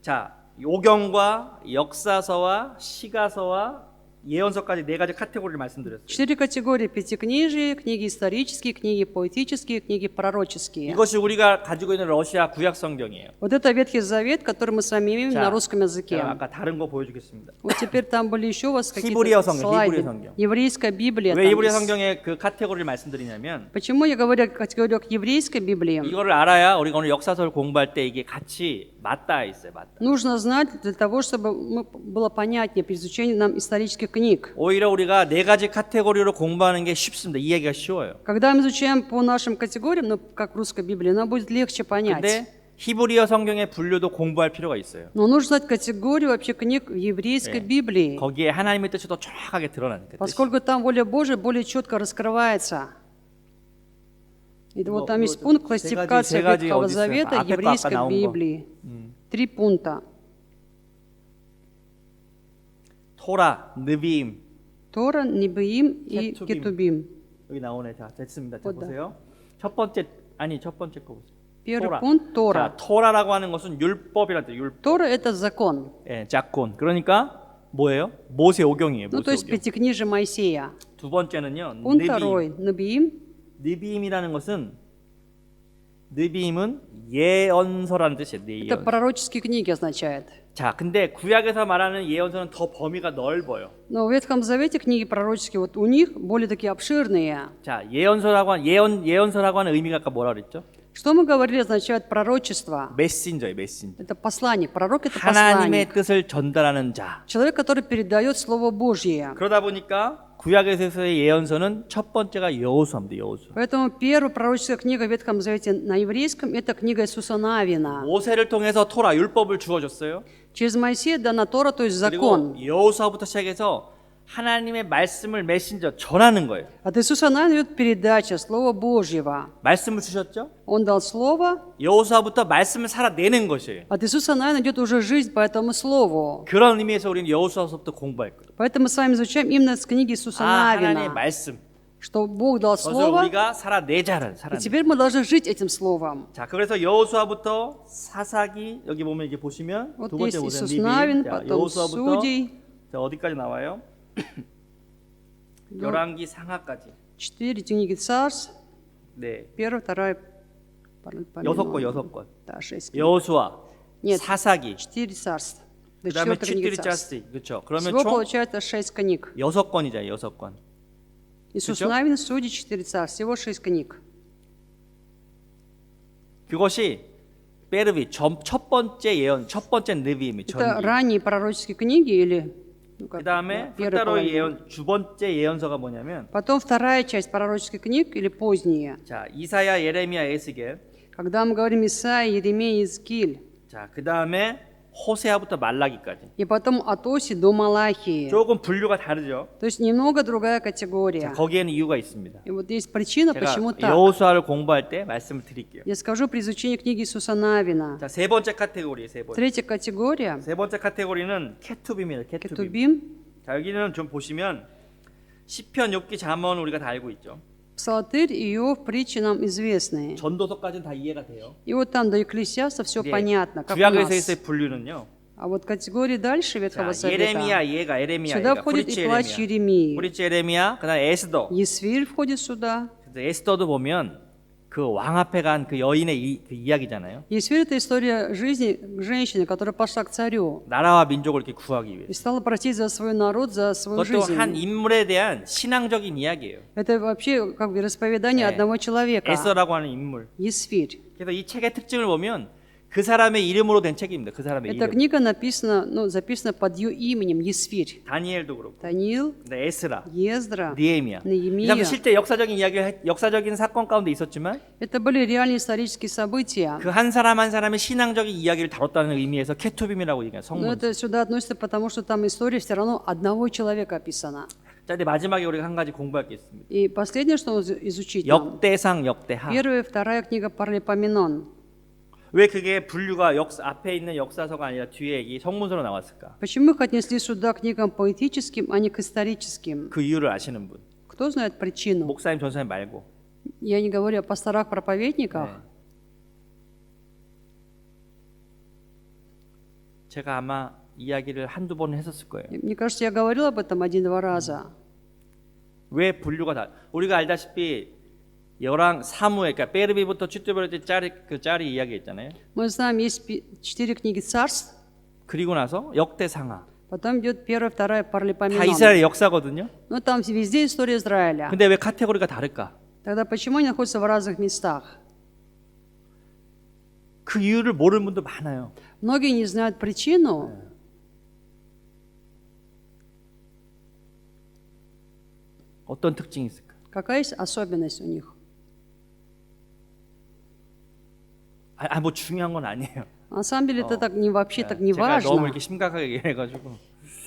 자, 오경과 역사서와 시가서와 예언서까지 네 가지 카테고리를 말씀드렸어요. 4 категории: пятикнижие, книги исторические, книги поэтические, книги пророческие. 이것이 우리가 가지고 있는 러시아 구약 성경이에요. Вот это Ветхий Завет, который мы с вами имеем 자, на русском языке. 제가 아까 다른 거 보여주겠습니다. Вот теперь там были еще у вас 히브리어 какие-то 성경, слайды. 히브리어 성경. Еврейская Библия. 왜 там 히브리어 есть. 성경의 그 카테고리를 말씀드리냐면 Почему я говорю о категориях еврейской Библии? 이거를 알아야 우리가 오늘 역사서를 공부할 때 이게 같이 맞닿아 있어요. 맞닿아. Нужно знать для того, чтобы было понятнее при изучении нам исторических книг. 오히려 우리가 네 가지 카테고리로 공부하는 게 쉽습니다. 이해하기가 쉬워요. Когда мы изучаем по нашим категориям, ну, как в русской Библии, нам будет легче понять. 근데 히브리어 성경의 분류도 공부할 필요가 있어요. Но нужно знать категорию вообще книг в еврейской Библии, 거기에 하나님의 뜻이 더 정확하게 드러나는 거예요. поскольку там воля Божия более четко раскрывается. И вот там ну, есть пункт 세 классификации 가지 Ветхого 어디 있어요? Завета 앞에 거 еврейской 아까 나온 거. Библии. 3 пункта. 토라, 느비임 Тора, Небиим и Кетубим. Кетубим. 여기 나오네. 자, 됐습니다. 자, 어디다? 보세요. 첫 번째 거 보세요. Первый пункт Тора. 자, 토라라고 하는 것은 율법이란 뜻. 율법. Тора – это закон. 예, 짝곤. 그러니까 뭐예요? 모세오경이에요. Ну, то есть 모세오경. пятикнижие Моисея. 두 번째는요. Пункт 느비임. второй – Небиим. 느비임이라는 것은 느비임은 예언서라는 뜻이에요. Это 예언. пророческие книги означает. 자, 근데 구약에서 말하는 예언서는 더 범위가 넓어요. Но в Ветхом Завете книги пророческие, вот у них более такие обширные. 자, 예언서라고 하는 의미가 아까 뭐라 그랬죠? Что мы говорили, означает пророчество. 메신저예요, 메신저. Это посланник. Пророк – это 하나님의 посланник. 뜻을 전달하는 자. Человек, который передает Слово Божье. 그러다 보니까 구약에서의 예언서는 첫 번째가 여호수아입니다. 여호수아. Поэтому первая пророческая книга в Ветхом Завете на еврейском – это книга Иисуса Навина. 모세를 통해서 토라 율법을 주어줬어요. Через Моисея дана Тора, то есть 그리고 закон. 여호수아부터 시작해서 하나님의 말씀을 메신저 전하는 거예요. От Иисуса Навина идет передача Слова Божьего. 말씀을 주셨죠? Он дал Слово, 여호수아부터 말씀을 살아내는 것이에요. от Иисуса Навина идет уже жизнь по этому Слову. 그런 의미에서 우리는 여호수아서부터 공부할 거예요. Поэтому мы с вами изучаем именно с книги Иисуса 하나님의 Навина, 말씀. что Бог дал 그것을 Слово, 우리가 살아내자를 и 살아내. теперь мы должны жить этим Словом. 자, 그래서 여호수아부터 사사기 여기 보면 이게 보시면 Вот 두 번째 есть 보세요. Иисус Навин, 자, потом 여호수아부터 Судей, 자, 어디까지 나와요? 열왕기 상하까지. 4 книги Царств, 네. 1, 2, 여섯 권. Да, 6 книг. 여호수아, Нет. 사사기, 4 царств. До 그다음에 4 книги 칠들이 Царств. 짰지. 그렇죠. 그러면 Всего 총 получается 6 книг. 6권이잖아요. 6권. Иисус 그죠? Навин, Судей, 4 царств. Всего 6 книг. 그것이 베르비 첫 번째 예언, 첫 번째 느비임이 Это 전기. ранние пророческие книги или ну, как, 그다음에 да, первая 흑다로의 половина. 예언 두 번째 예언서가 뭐냐면 Потом вторая часть пророческих книг или поздние. 자, 이사야, 예레미야, 에스겔. Когда мы говорим Исаия, Еремея, Иезекииль. 자, 그다음에 호세아부터 말라기까지. И потом от Оси до Малахии. 조금 분류가 다르죠. То есть немного другая 자, категория. 거기에는 이유가 있습니다. И вот есть причина, 제가 почему так. 여호수아를 공부할 때 말씀을 드릴게요. Я скажу при изучении книги Иисуса Навина. 자, 세 번째 카테고리, 세 번째. Третья категория 세 번째 카테고리는 케투빔이에요. 케투빔. Кетубим. 자, 여기는 좀 보시면 시편, 욥기, 잠언 우리가 다 알고 있죠. Псалтырь, Иов, притчи нам известные. 전도서까지는 다 이해가 돼요. И вот там до Екклесиаста все 근데 понятно, как у нас. 구약에서의 분류는요. А вот категории дальше Ветхого 자, Завета. 예레미야, 얘가 예레미야, Сюда 얘가 входит 프리치 и плач 예레미야. Еремии. 프리치 예레미야, 그다음에 에스더. Есфирь входит сюда. 그래서 에스더도 보면 그 왕 앞에 간 그 여인의 그 이야기잖아요. Есфирь – это история жизни женщины, которая пошла к царю 나라와 민족을 이렇게 구하기 и 위해서. стала просить за свой народ, за свою 그것도 жизнь. 한 인물에 대한 신앙적인 이야기예요. Это вообще как бы расповедание 네. одного человека. 에스더라고 하는 인물. Есфирь. 그래서 이 책의 특징을 보면 그 사람의 이름으로 된 책입니다. 그 사람의 Эта 이름. книга написана, ну, записана под ее именем Есфирь. 다니엘도 그렇고, Даниил, 네, 에스라, Ездра, 니에미야. 이 Неемия. 사람 실제 역사적인 사건 가운데 있었지만 Это были реальные исторические события. 그 한 사람 한 사람의 신앙적인 이야기를 다뤘다는 의미에서 케투빔이라고 얘기해요. Но 성문. это сюда относится, потому что там история все равно одного человека описана. 자, 이제 마지막에 우리가 한 가지 공부할 게 있습니다. И последнее, что нужно изучить нам. 역대상, 역대하. Первая и вторая книга Паралипоменон. 왜 그게 분류가 앞에 있는 역사서가 아니라 뒤에 이 성문서로 나왔을까? Почему их отнесли сюда к книгам поэтическим, а не к историческим? 그 이유를 아시는 분. Кто знает причину? 목사님, 전사님 말고. Я не говорю о пасторах, проповедниках. 네. 제가 아마 이야기를 한두 번 했었을 거예요. Мне кажется, я говорила об этом один-два раза. 왜 분류가 다? 우리가 알다시피 열왕 사무엘, 그러니까 베르비부터 쭈뚜베르지 짤이 이야기 있잖아요. Мы знаем, есть 4 книги царств, 그리고 나서 역대상하. потом идет первая, вторая 다 Паралипоменон. 이스라엘 역사거든요. Но там везде история Израиля. 근데 왜 카테고리가 다를까? Тогда почему они находятся в разных местах? 그 이유를 모르는 분도 많아요. Многие не знают причину. 어떤 특징이 있을까? Какая есть особенность у них? 뭐 중요한 건 아니에요. На самом деле это так не вообще так не 제가 너무 важно. 이렇게 심각하게 얘기해가지고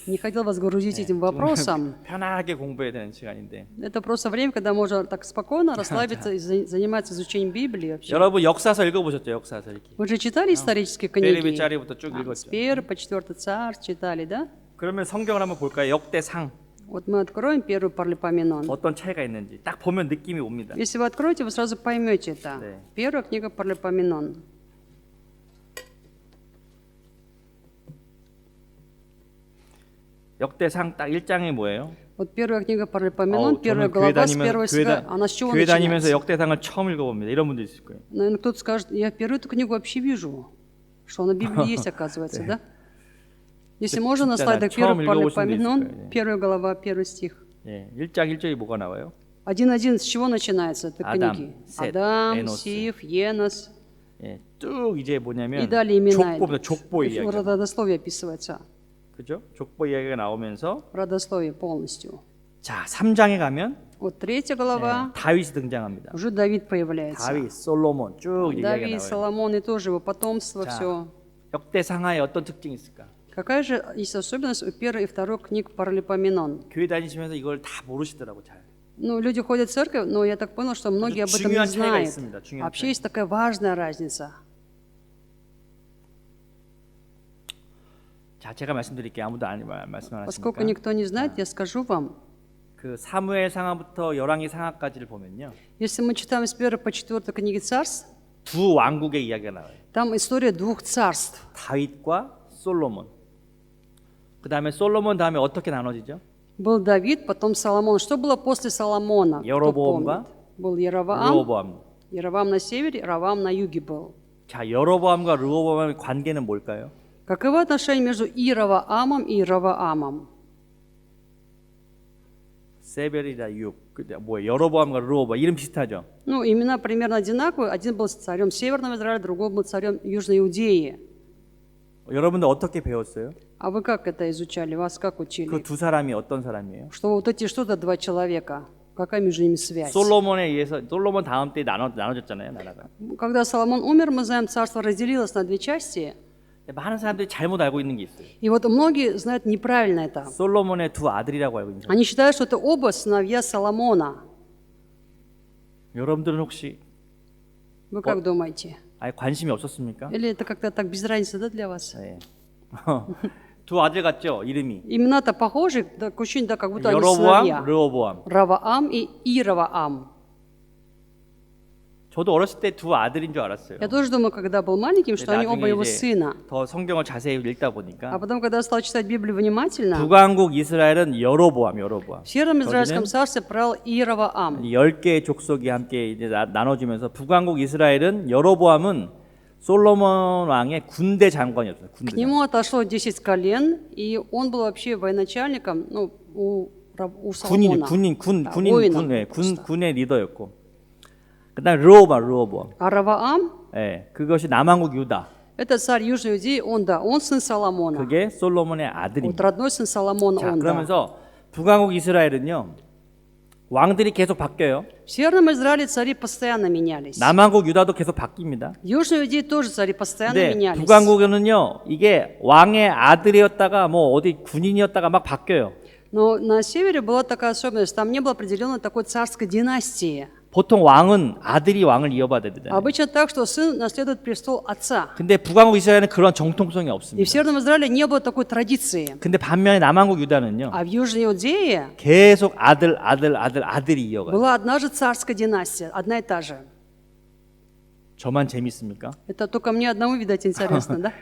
Не хотел вас грузить этим вопросом. 편안하게 공부해야 되는 시간인데. Это просто время, когда можно так спокойно расслабиться и заниматься изучением Библии вообще. 여러분 역사서 읽어보셨죠? 역사서 이렇게. Вы же читали исторические 베르비 книги? 짜리부터 쭉 С 읽었죠. 1 по 4 царь читали, да? 그러면 성경을 한번 볼까요? 역대상 Вот мы откроем первый Паралипоменон. 어떤 차이가 있는지 딱 보면 느낌이 옵니다. Если вы откроете, вы сразу поймете это. Да. Первая книга Паралипоменон. 역대상 딱 1장이 뭐예요? Вот первая книга Паралипоменон, 저는 первая глава с первого стиха. Она с чего 교회 다니면서 начинается? 역대상을 처음 읽어봅니다. 이런 분도 있을 거예요. Наверное, кто-то скажет, я впервые эту книгу вообще вижу, что она в Библии есть, оказывается, да? Если можно, на 진짜 слайдах 처음 первый 읽어보신 분도 있을 Паралипоменон, 거예요. первая глава, первый стих. 예, 1장 1절이 뭐가 나와요? 1:1 с чего начинается этой Адам, книги? Сет, Адам, Энос. Сиф, Енос. 예, 쭉 이제 И 뭐냐면 далее имена. 족보입니다. 족보 이야기. Родословие описывается. 그죠? 족보 이야기가 나오면서 Родословие полностью. 자, 3장에 가면 Вот третья глава, 다윗이 등장합니다. уже Давид появляется. 다윗, 솔로몬 쭉 이야기가 Давид, 나와요. Соломон и тоже его потомство, 자, все. 역대상하에 어떤 특징이 있을까? Какая же есть особенность у первой и второй книг Паралипоменон? 교회 다니시면서 이걸 다 모르시더라고 잘. Ну, люди ходят в церковь, но я так понял, что многие об этом не 중요한 차이가 знают. 있습니다. 중요한 Вообще 차이. есть такая важная разница. 자, 제가 말씀드릴게요. 아무도 말씀 안 Поскольку 하시니까. никто не знает, я скажу вам. 그 사무엘 상하부터 열왕기 상하까지를 보면요. Если мы читаем с 1 по 4 книги царств, 두 왕국의 이야기가 나와요. там история двух царств. 다윗과 솔로몬. 그다음에 솔로몬 다음에 어떻게 나눠지죠? Был Давид, потом Соломон. Что было после Соломона? Кто 여로보암과 помнит? Был Яровоам. 르호보암. Яровоам на севере, Равам на юге был. 자, 여로보암과 르호보암의 관계는 뭘까요? Каковы отношения между Иеровоамом и Раваамом? 세벨이다 6. 뭐 여로보암과 르호보암 이름 비슷하죠? Ну, имена примерно одинаковые. Один был царем Северного Израиля, другой был царем Южной Иудеи. 여러분들 어떻게 배웠어요? А вы как это изучали? Вас как 그 учили? 두 사람이 어떤 사람이에요? Что вот эти что-то два человека. Какая между ними связь? 솔로몬에 의해서 솔로몬 다음 때 나눠졌잖아요, 나라가. Когда Соломон умер, мы знаем, царство разделилось на две части. 많은 사람들이 잘못 알고 있는 게 있어요. И вот многие знают неправильно это. 솔로몬의 두 아들이라고 알고 있는 사람. Они считают, что это оба сыновья Соломона. 여러분들은 혹시 Вы как думаете? 아예 관심이 없었습니까? Или это как-то так без разницы, да, для вас? 네. 두 아들 같죠, 이름이. Имена-то похожи, да, ощущение, да, как будто они 여로보암, сыновья. 르호보암. Раваам и Иеровоам. 저도 어렸을 때 두 아들인 줄 알았어요. Я тоже думаю, когда был маленьким, что они оба 나중에 его 이제 сына. 더 성경을 자세히 읽다 А 보니까 потом, когда я стал читать Библию внимательно, 북왕국 이스라엘은 여로보암. в Северном Израильском царстве правил Иеровоам. 10개의 족속이 함께 이제 나눠지면서 북왕국 이스라엘은 여로보암은 솔로몬 왕의 군대 장관이었어요. К 군대 нему отошло 10 колен, и он был вообще военачальником, ну, у Соломона. 군의 리더였고. 그다음에 르호보암. А Раваам, 예, 그것이 남왕국 유다. Это царь Южной Иудеи, он, да, он сын Соломона. 그게 솔로몬의 Вот 아들입니다. родной сын Соломона, 자, он, да. 그러면서 북왕국 이스라엘은요. 왕들이 계속 바뀌어요. В Северном Израиле цари постоянно менялись. 남왕국 유다도 계속 바뀝니다. В Южной Иудее тоже цари постоянно 근데 менялись. 북왕국에는요. 이게 왕의 아들이었다가 뭐 어디 군인이었다가 막 바뀌어요. Но на севере была такая особенность, там не было определенной такой царской династии. 보통 왕은 아들이 왕을 이어받아야 되잖아요. Обычно так, что сын наследует престол отца. 근데 북왕국 이스라엘은 그런 정통성이 И в 없습니다. Северном Израиле не было такой традиции. 근데 반면에 남왕국 유다는요. А в Южной Иудее 계속 아들이 이어가요. была одна же царская династия, одна и та же. 저만 재밌습니까? Это только мне одному, видать, интересно, да?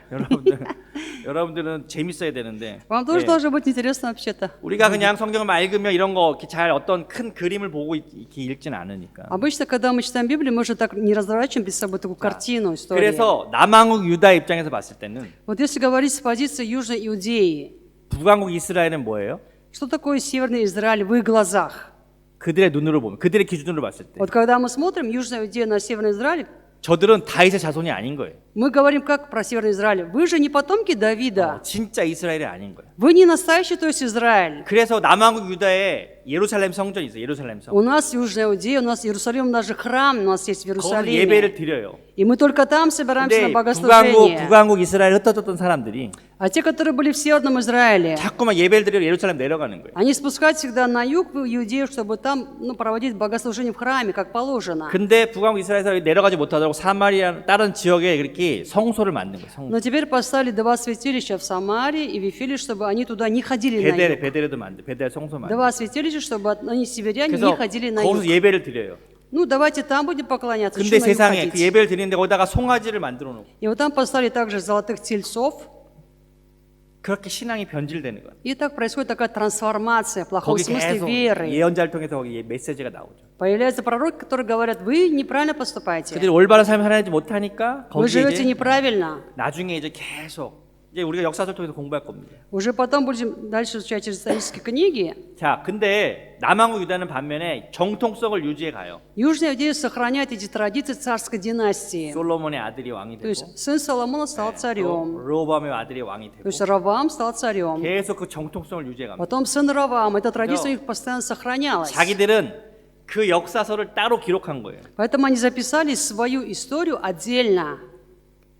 여러분들은 재밌어야 되는데 Вам тоже 예, должно быть интересно вообще-то. 우리가 그냥 성경을 읽으면 이런 거 이렇게 잘 어떤 큰 그림을 보고 이렇게 읽지는 않으니까. Обычно, когда мы читаем Библию, мы же так не разворачиваем перед собой такую картину, историю. 그래서 남왕국 유다 입장에서 봤을 때는 Вот если говорить с позиции Южной Иудеи, 북왕국 이스라엘은 뭐예요? что такое Северный Израиль в их глазах? 그들의 눈으로 보면 그들의 기준으로 봤을 때 Вот когда мы смотрим Южную Иудею на Северный Израиль, 저들은 다윗의 자손이 아닌 거예요. мы говорим как про Северный Израиль. Вы же не потомки Давида. 진짜 이스라엘이 아닌 거예요. Вы не настоящий, то есть Израиль. 그래서 남왕국 유다에 예루살렘 성전이 있어요. 예루살렘 성전. У нас Южная Иудея, у нас Иерусалим, у нас же храм, у нас есть в 거기서 Иерусалиме. 예배를 드려요. И мы только там собираемся 근데 на богослужение. 북왕국 이스라엘 흩어졌던 사람들이 А те, которые были в Северном Израиле, 자꾸만 예배를 드리러 예루살렘 내려가는 거예요. они спускают всегда на юг в Иудею, чтобы там проводить богослужение в храме, как положено. 근데 북왕국 이스라엘에서 내려가지 못하도록 사마리아 다른 지역에 이렇게 성소를 만든 거예요. 성소. Но теперь поставили два святилища в Самаре и в Вифиле, чтобы они туда не ходили на юг. 베델에도 만들, 베델 성소 만들. Два святилища, чтобы они, северяне, не 그래서 ходили на 거기서 юг. 예배를 드려요. Ну, давайте там будем поклоняться, 근데 что на юг 세상에 그 ходить. 예배를 드리는데 거기다가 송아지를 만들어 놓고 И вот там поставили также золотых тельцов. 그렇게 신앙이 변질되는 거예요. И так происходит такая трансформация, в плохом 거기 смысле 계속 веры. 예언자를 통해서 거기 메시지가 나오죠. Появляются пророки, которые говорят, вы неправильно поступаете. 그들이 올바른 삶을 살아내지 못하니까 Вы 거기에 живете 이제 неправильно. 나중에 이제 계속 이제 우리가 역사서를 통해서 공부할 겁니다. Уже потом будем дальше изучать через исторические книги. 자, 근데 남왕국 유다는 반면에 정통성을 유지해 가요. Южная Иудея сохраняет эти традиции царской династии. 솔로몬의 아들이 왕이 То 되고 есть сын Соломона стал царем. 로밤의 아들이 왕이 То 되고 есть Равам стал царем. 계속 그 정통성을 유지해 갑니다. Потом сын Равам. Эта традиция у них постоянно сохранялась. 자기들은 그 역사서를 따로 기록한 거예요. Поэтому они записали свою историю отдельно.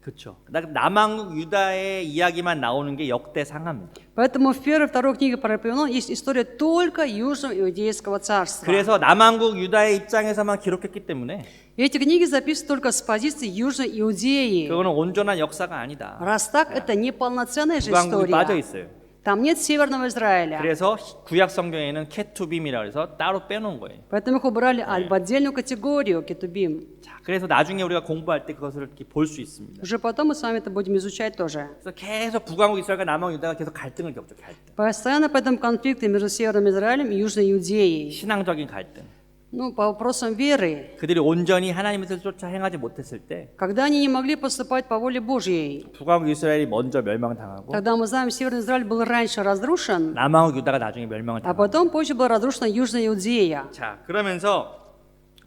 그렇죠. 남왕국 유다의 이야기만 나오는 게 역대상합니다. Поэтому в первой и второй книге про Вавилон есть история только Южного Иудейского царства. 그래서 남왕국 유다의 입장에서만 기록했기 때문에 И эти книги записаны только с позиции Южной Иудеи. 그거는 온전한 역사가 아니다. Раз так, это не полноценная же 북왕국이 빠져 история. 있어요. Там нет Северного Израиля. 그래서 구약 성경에는 케투빔이라 해서 따로 빼놓은 거예요. Поэтому их убрали в отдельную категорию, кетубим. 자, 그래서 나중에 우리가 공부할 때 그것을 이렇게 볼 수 있습니다. Уже потом мы с вами это будем изучать тоже. 그래서 계속 북왕국 이스라엘과 남왕국 유다가 계속 갈등을 겪죠. 갈등. Постоянно поэтому конфликты между Северным Израилем и Южной Иудеей. 신앙적인 갈등. Ну, по вопросам веры. 그들이 온전히 하나님의 뜻을 쫓아 행하지 못했을 때 Когда они не могли поступать по воле Божьей. 북왕국 이스라엘이 먼저 멸망당하고 Тогда мы знаем, Северный Израиль был раньше разрушен, 남왕국 유다가 나중에 멸망을 а 당하고. потом позже была разрушена Южная Иудея. 자, 그러면서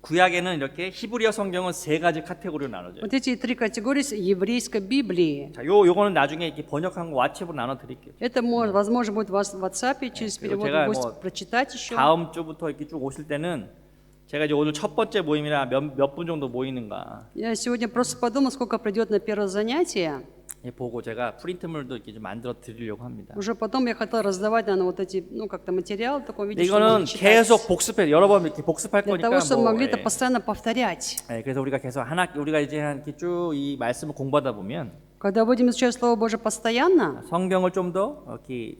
구약에는 이렇게 히브리어 성경은 세 가지 카테고리로 나눠져요. Вот эти три категории еврейской Библии. 자, 요거는 나중에 이렇게 번역한 거 왓츠앱으로 나눠 드릴게요. Это, возможно, будет у вас в WhatsApp, через перевод 제가 вы будете 뭐 прочитать еще. 다음 주부터 이렇게 쭉 오실 때는 제가 이제 오늘 첫 번째 모임이라 몇 분 정도 모이는가 Я сегодня просто подумал, сколько придет на первое занятие. 보고 제가 프린트물도 이렇게 좀 만들어 드리려고 합니다. Уже потом я хотел раздавать, наверное, вот эти, ну, как-то материал в таком 근데 виде, чтобы 이거는 можно читать. 계속 복습해 여러 번 이렇게 복습할 Для 거니까 того, чтобы 뭐, могли это 예. постоянно повторять. 예, 그래서 우리가 계속 우리가 이제 이렇게 쭉 이 말씀을 공부하다 보면 Когда будем изучать Слово Божие постоянно, 성경을 좀 더 이렇게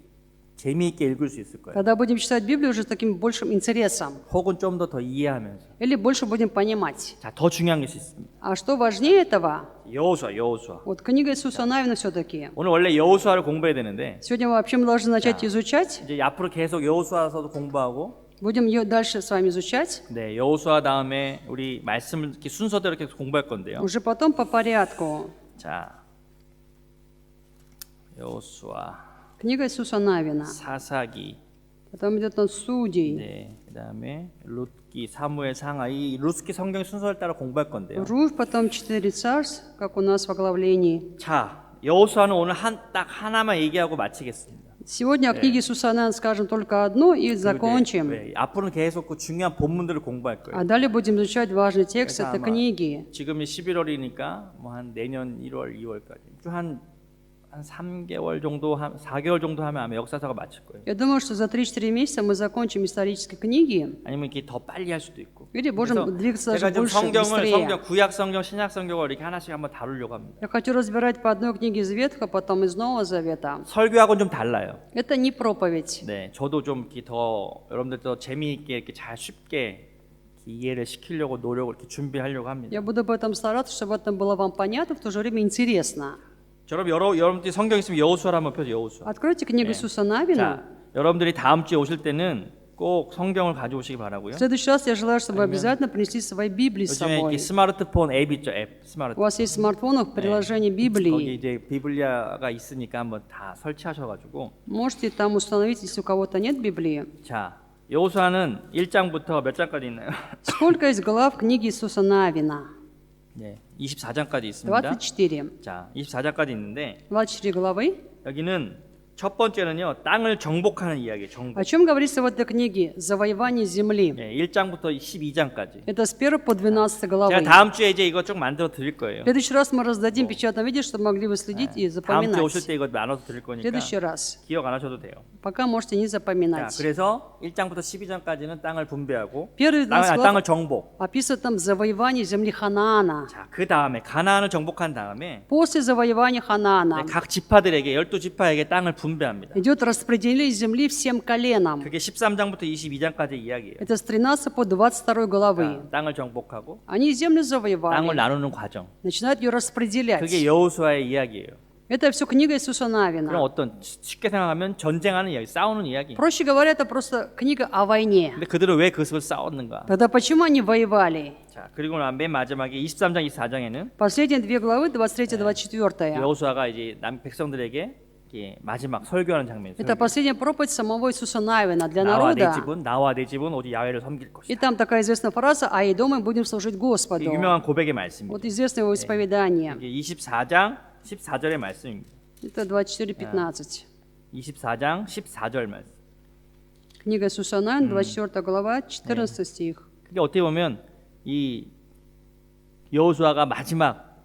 재미있게 읽을 수 있을 거예요. когда будем читать Библию уже с таким большим интересом, 혹은 좀 더 이해하면서. или больше будем понимать. 자, 더 중요한 것이 있습니다. А что важнее этого? 여호수아. Вот книга Иисуса Навина все-таки. 오늘 원래 여호수아를 공부해야 되는데 Сегодня вообще мы должны начать изучать. 이제 앞으로 계속 여호수아서도 공부하고 Будем ее дальше с вами изучать. 네, 여호수아 다음에 우리 말씀을 이렇게 순서대로 계속 공부할 건데요. Уже потом по порядку. 자, 여호수아, Книга Иисуса Навина. 사사기, Потом идет он судей. 네, 그다음에 룻기, 사무엘, 상하. 이 룻기 성경 순서를 따라 공부할 건데요. Руфь, потом 4 царств, как у нас в оглавлении. 자, 여호수아는 오늘 딱 하나만 얘기하고 마치겠습니다. Сегодня о книге Сусанан скажем только одну и закончим. 네, 앞으로는 계속 그 중요한 본문들을 공부할 거예요. А далее будем изучать важный текст 그래서 этой 아마 книги. 지금이 11월이니까 뭐 한 내년 1월, 2월까지 한 3개월 정도, 4개월 정도 하면 아마 역사서가 마칠 거예요. Я думаю, что за 3-4 месяца мы закончим исторические книги. 아니면 이렇게 더 빨리 할 수도 있고. Или 그래서 можем двигаться 제가 даже 좀 больше, 성경, быстрее. 구약 성경, 신약 성경을 이렇게 하나씩 한번 다루려고 합니다. Я хочу разбирать по одной книге из Ветхого, потом из Нового Завета. 설교하고는 좀 달라요. Это не проповедь. 네, 저도 좀 이렇게 더 여러분들 더 재미있게 이렇게 잘 쉽게 이해를 시키려고 노력을 이렇게 준비하려고 합니다. Я буду об этом стараться, чтобы это было вам понятно, в то же время интересно. 여러분들이 성경 있으면 여호수아를 한번 펴죠. 여호수아. Откройте книгу Иисуса Навина. 자, 여러분들이 다음 주에 오실 때는 꼭 성경을 가져오시기 바라고요. В следующий раз я желаю, чтобы вы обязательно принесли свои Библии с 요즘에 собой. 이렇게 스마트폰 앱 있죠, 앱. У 스마트폰. вас есть в смартфонах приложение 거기 Библии. 이제 비블리아가 있으니까 한번 다 설치하셔가지고. Можете там установить, если у кого-то нет Библии. 자, 여호수아는 1장부터 몇 장까지 있나요? Сколько есть глав книги Иисуса Навина? 네, 24장까지 있습니다. 24. 자, 24장까지 있는데 24 главы. 여기는 첫 번째는요, 땅을 정복하는 이야기예요. 정복. О чем говорится в этой книге? Завоевание земли. 네, 1장부터 12장까지. Это с 1 по 12 제가 главы. 다음 주에 이제 이거 쭉 만들어 드릴 거예요. В следующий раз мы раздадим в печатном виде, чтобы могли вы следить и 다음 주에 오실 запоминать. 때 이거 나눠서 드릴 В 거니까 следующий раз. 기억 안 하셔도 돼요. Пока можете не 자, запоминать. 그래서 1장부터 12장까지는 땅을 분배하고 Первые 12 глав 땅을 정복. описывает там завоевание земли Ханаана. 자, 그 다음에 가나안을 정복한 다음에 После завоевания Ханаана 각 지파들에게 12지파에게 땅을 분배합니다. идет распределение земли всем коленам. 그게 13장부터 22장까지 이야기예요. Это с 13 по 22 главы. 자, 땅을 정복하고 Они землю 땅을 завоевали, 나누는 과정. начинают ее 그게 распределять. 여호수아의 이야기예요. Это все книга Иисуса 그럼 Навина. 어떤 쉽게 생각하면 전쟁하는 이야기, 싸우는 이야기. Проще говоря, это просто книга о войне. 근데 그들은 왜 그것을 싸웠는가? Тогда почему они воевали? 자, 그리고 맨 마지막에 23장, 24장에는 Последние 2 главы, 23-24. 여호수아가 이제 백성들에게 이렇게 마지막 설교하는 장면이에요. Это последняя проповедь самого Иисуса Навина для 나와 내 народа. 집은 나와 내 집은 오직 야훼를 섬길 것이다. И там такая известная фраза: «А и дома будем служить Господу». 이게 유명한 고백의 말씀입니다. Вот известное его исповедание. 이게 24장 14절의 말씀입니다. Это 24-15. 24장 14절 말씀. Книга Иисуса Навина, 24 глава, 14 стих. 그게 어떻게 보면 이 여호수아가 마지막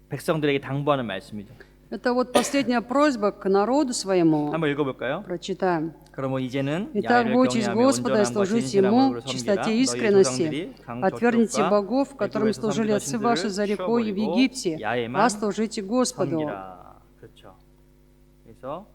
백성들에게 당부하는 말씀이죠. Это вот последняя просьба к народу своему. 한번 읽어볼까요? Прочитаем. 그러면 이제는 Итак, 야훼를 бойтесь 경외하며 Господа и 온전함과 служите 진실함으로 Ему в 섬기라. чистоте и 너희 искренности. 조상들이 강 Отвергните 저쪽과 богов, которым 애굽에서 служили 섬기던 отцы ваши за 신들을 рекой и в 쉬어버리고 Египте, 야훼만 а служите Господу. 섬기라. 그렇죠. 그래서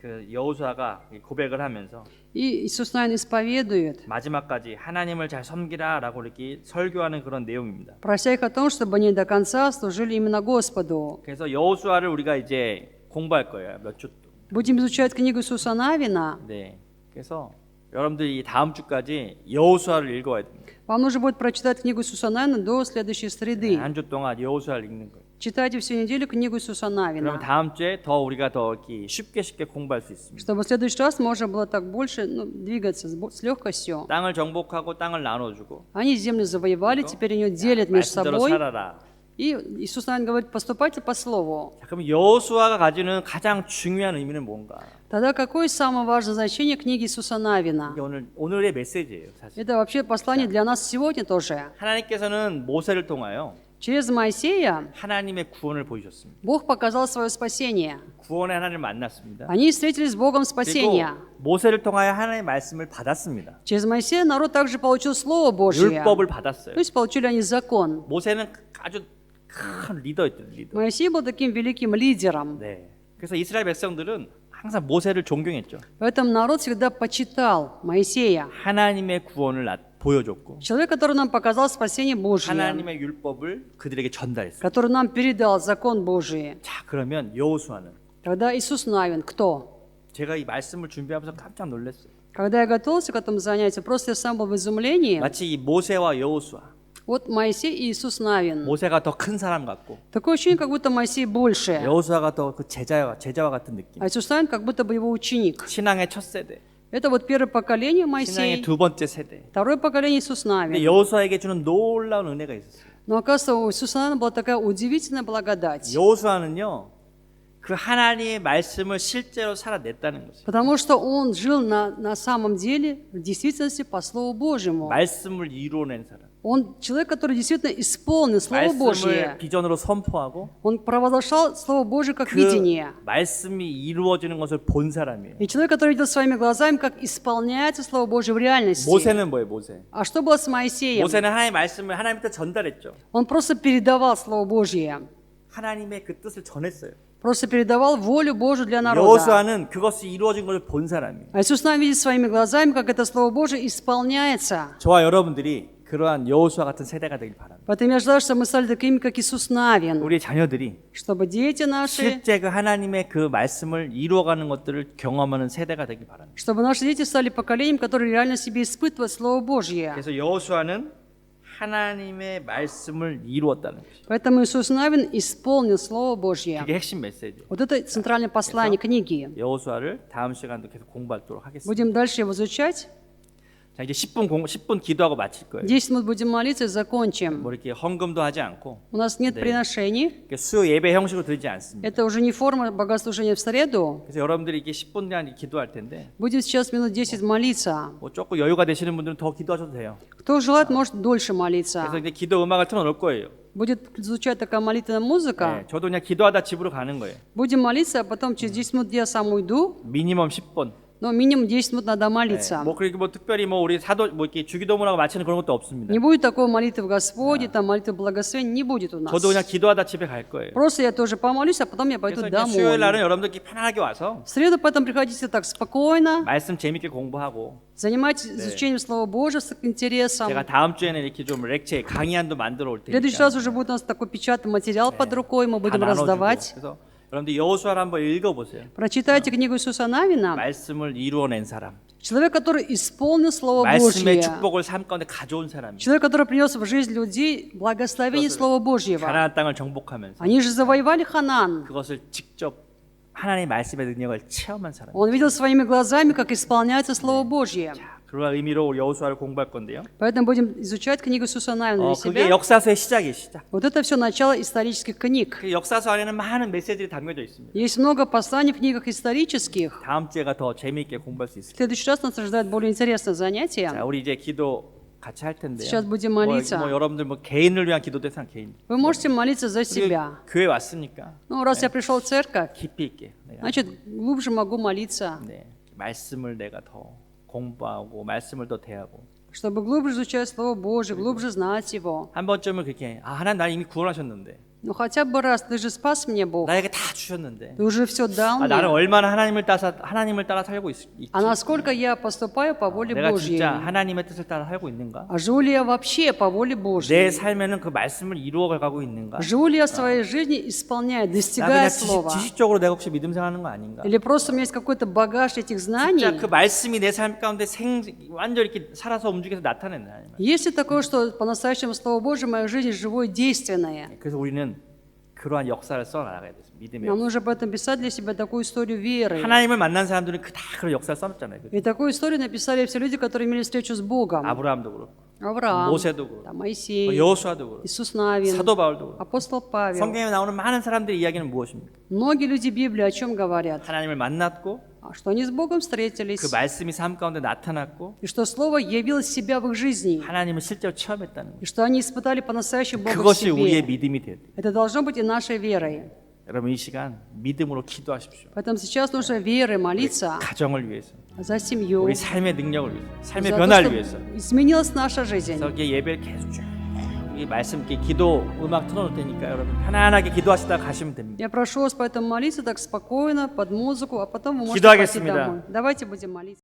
그 여호수아가 고백을 하면서 И Иисус Навин исповедует, 마지막까지 하나님을 잘 섬기라라고 이렇게 설교하는 그런 내용입니다. прося их о том, чтобы они до конца служили именно Господу. 그래서 여호수아를 우리가 이제 공부할 거예요. 몇 주 동안. Будем изучать книгу Иисуса Навина. 네. 그래서 여러분들이 다음 주까지 여호수아를 읽어야 됩니다. Вам нужно будет прочитать книгу Иисуса Навина до следующей среды. 한 주 동안 여호수아를 읽는 거예요. Читайте всю неделю книгу Иисуса 그러면 Навина, 다음 주에 더 우리가 더 이렇게 쉽게 공부할 수 있습니다. чтобы в следующий раз можно было так больше двигаться с легкостью. 땅을 정복하고 땅을 나눠주고 Они землю завоевали, теперь ее делят между 말씀대로 собой. 살아라. И Иисус Навин говорит: поступайте по слову. 자, 그럼 여호수아가 가지는 가장 중요한 의미는 뭔가? Тогда какое самое важное значение книги Иисуса Навина? 이게 오늘의 메시지예요, 사실. Это вообще послание для нас сегодня тоже. 하나님께서는 모세를 통하여 Через Моисея 하나님의 구원을 보이셨습니다. Бог показал свое спасение. 구원의 하나님을 만났습니다. Они встретились с Богом 그리고 спасения. 모세를 통하여 하나님의 말씀을 받았습니다. Через Моисея народ также получил Слово Божие. 율법을 받았어요. То есть получили они закон. 모세는 아주 큰 리더였죠, 리더. Моисей был таким великим лидером. 네. 그래서 이스라엘 백성들은 항상 모세를 존경했죠. Поэтому народ всегда почитал Моисея. 하나님의 구원을 보여줬고 Человек, который нам показал спасение Божие. 하나님의 율법을 그들에게 전달했어요. Который нам передал закон Божий. 자, 그러면 여호수아는 Тогда Иисус Навин кто? 제가 이 말씀을 준비하면서 깜짝 놀랐어요. Когда я готовился к этому занятию, просто я сам был в изумлении. 마치 이 모세와 여호수아, Вот Моисей и Иисус Навин. 모세가 더 큰 사람 같고 Такое ощущение, как будто Моисей больше, 여호수아가 더 그 제자와 같은 느낌. а Иисус Навин как будто бы его ученик. 신앙의 첫 세대. Это вот первое поколение 신앙의 Моисей, 두 번째 세대. второе поколение Иисус 근데 Навин. 여호수아에게 주는 놀라운 은혜가 있었어요. Но оказывается, у Иисуса Навина была такая удивительная благодать. 여호수아는요, 그 하나님의 말씀을 실제로 살아냈다는 것이에요. Потому что он жил на самом деле, в действительности, по Слову Божьему. 말씀을 이루어낸 사람. Он человек, который действительно исполнил Слово 말씀을 Божье. 비전으로 선포하고 Он провозглашал Слово Божье как 그 видение. 말씀이 이루어지는 것을 본 사람이에요. И человек, который видел своими глазами, как исполняется Слово Божье в реальности. 모세는 뭐예요, 모세? А что было с Моисеем? 모세는 하나님의 말씀을 하나님한테 전달했죠. Он просто передавал Слово Божье. 하나님의 그 뜻을 전했어요. Просто передавал волю Божию для народа. 여호수아는 그것이 이루어진 것을 본 사람이에요. А Иисус нам видит своими глазами, как это Слово Божие исполняется. 저와 여러분들이 그러한 여호수아 같은 세대가 되길 바랍니다. Поэтому я желаю, чтобы мы стали такими, как Иисус Навин. 우리 자녀들이 Чтобы дети наши, 실제 그 하나님의 그 말씀을 이루어가는 것들을 경험하는 세대가 되길 바랍니다. чтобы наши дети стали поколением, которое реально себе испытывает Слово Божье. 그래서 여호수아는 하나님의 말씀을 이루었다는 것이죠. Поэтому Иисус Навин исполнил Слово Божье. 그게 핵심 메시지예요. Вот это центральное послание книги. 여호수아를 다음 시간도 계속 공부하도록 하겠습니다. Будем дальше его изучать. 자, 이제 10분 기도하고 마칠 거예요. 10 минут будем молиться и закончим. 뭐 이렇게 헌금도 하지 않고 У нас нет 네. приношений. 이렇게 수요 예배 형식으로 드리지 않습니다. Это уже не форма богослужения в среду. 그래서 여러분들이 이렇게 10분 동안 기도할 텐데 Будем сейчас минут 10 молиться. 뭐 조금 여유가 되시는 분들은 더 기도하셔도 돼요. Кто желает, может дольше молиться. 그래서 이제 기도 음악을 틀어놓을 거예요. Будет звучать такая молитвенная музыка. 네, 저도 그냥 기도하다 집으로 가는 거예요. Будем молиться, а потом через 10 минут я сам уйду. 미니멈 10분. Но минимум 10 минут надо 네, молиться. 뭐 그렇게 뭐 특별히 뭐 우리 사도 뭐 이렇게 주기도문하고 마치는 그런 것도 없습니다. Не будет такой молитвы Господи, там молитвы благословения, не будет у нас. 저도 그냥 기도하다 집에 갈 거예요. Просто я тоже помолюсь, а потом я пойду 그래서 그냥 수요일 домой. 날은 여러분들끼리 편안하게 와서 В среду потом приходите так спокойно, 말씀 재밌게 공부하고 занимайтесь изучением Слова Божьего с интересом. 제가 다음 주에는 이렇게 좀 렉체 강의안도 만들어 올 В следующий 테니까 раз уже будет у нас такой печатный материал под рукой, мы 다 будем 나눠주고 раздавать. 그래서 여러분들 여호수아를 한번 읽어보세요. Прочитайте книгу Иисуса Навина. 말씀을 이루어낸 사람, Человек, который исполнил Слово 말씀의 Божье. 축복을 삶 가운데 가져온 사람이 Человек, который принес в жизнь людей благословение Слова Божьего. 가나안 땅을 정복하면서 Они же завоевали Ханан. 그것을 직접 하나님의 말씀의 능력을 체험한 사람. Он видел своими глазами, как исполняется Слово Божье. 그런 의미로 우리 여호수아를 공부할 건데요. Поэтому будем изучать книгу Иисуса Навина для 그게 себя. 역사서의 시작이에요, 시작. Вот это все начало исторических книг. 그 역사서 안에는 많은 메시지들이 담겨져 있습니다. Есть много посланий в книгах исторических. 다음 주에가 더 재미있게 공부할 수 В 있습니다. следующий раз нас ожидает более интересное занятие. 자, 우리 이제 기도 같이 할 텐데요. Сейчас будем 뭐, молиться. 뭐 여러분들 뭐 개인을 위한 기도 대상 개인. Вы можете молиться за 우리 себя. 교회 왔으니까 Ну, раз я пришел в церковь, 깊이 있게 내가 значит, глубже могу молиться, 네, 말씀을 내가 더 공부하고 말씀을 더 대하고 чтобы глубже изучать Слово Божье, глубже знать Его. 한 번쯤은 그렇게 하나님 날 이미 구원하셨는데 Ну, хотя бы раз, ты же спас мне, Бог. 나에게 다 주셨는데 Ты уже все дал 나는 мне. 얼마나 하나님을 따라 살고 있지? А насколько я поступаю по воле 내가 Божьей? 진짜 하나님의 뜻을 따라 살고 있는가? А живу ли я вообще по воле 내 Божьей? 삶에는 그 말씀을 이루어가고 있는가? Живу ли я в своей жизни, исполняя, 나 достигая 그냥 Слова? 지식적으로 내가 혹시 믿음 생활하는 거 아닌가? Или просто у меня есть какой-то багаж этих знаний? 진짜 그 말씀이 내 삶 가운데 완전 이렇게 살아서 움직여서 나타낸다. Есть ли такое, что по-настоящему Слово Божье в моей жизни живое, действенное? 그래서 우리는 그러한 역사를 써나가야 돼. 믿음의 Нам 역사. нужно поэтому писать для себя такую историю веры. 하나님을 만난 사람들은 다 그런 역사를 써놨잖아요. И такую историю написали все люди, которые имели встречу с Богом. 아브라함도 그렇고, Авраам, 모세도 그렇고, там, Моисей, 여호수아도 그렇고, Иисус Навин, 사도 바울도 그렇고. апостол Павел. 성경에 나오는 많은 사람들의 이야기는 무엇입니까? Многие люди Библии о чем говорят? 하나님을 만났고 А что они с Богом 그 встретились, 말씀이 삶 가운데 나타났고 и что Слово явилось себя в их жизни, 하나님을 실제로 체험했다는 거. и что они испытали по-настоящему Бога в 그것이 우리의 себе. 믿음이 돼야 돼. Это должно быть и нашей верой. 여러분 이 시간 믿음으로 기도하십시오. Поэтому сейчас нужно верой молиться 가정을 위해서, за семью, 우리 삶의 능력을 위해서, 삶의 за то, 변화를 чтобы 위해서. изменилась наша жизнь. 그래서 이게 예배를 계속 쭉 이 말씀 이렇게 기도 음악 틀어놓을 테니까 여러분 편안하게 기도하시다 가시면 됩니다. Я прошу вас поэтому молиться так спокойно, под музыку, а потом вы можете пойти 기도하겠습니다. домой. Давайте будем молиться.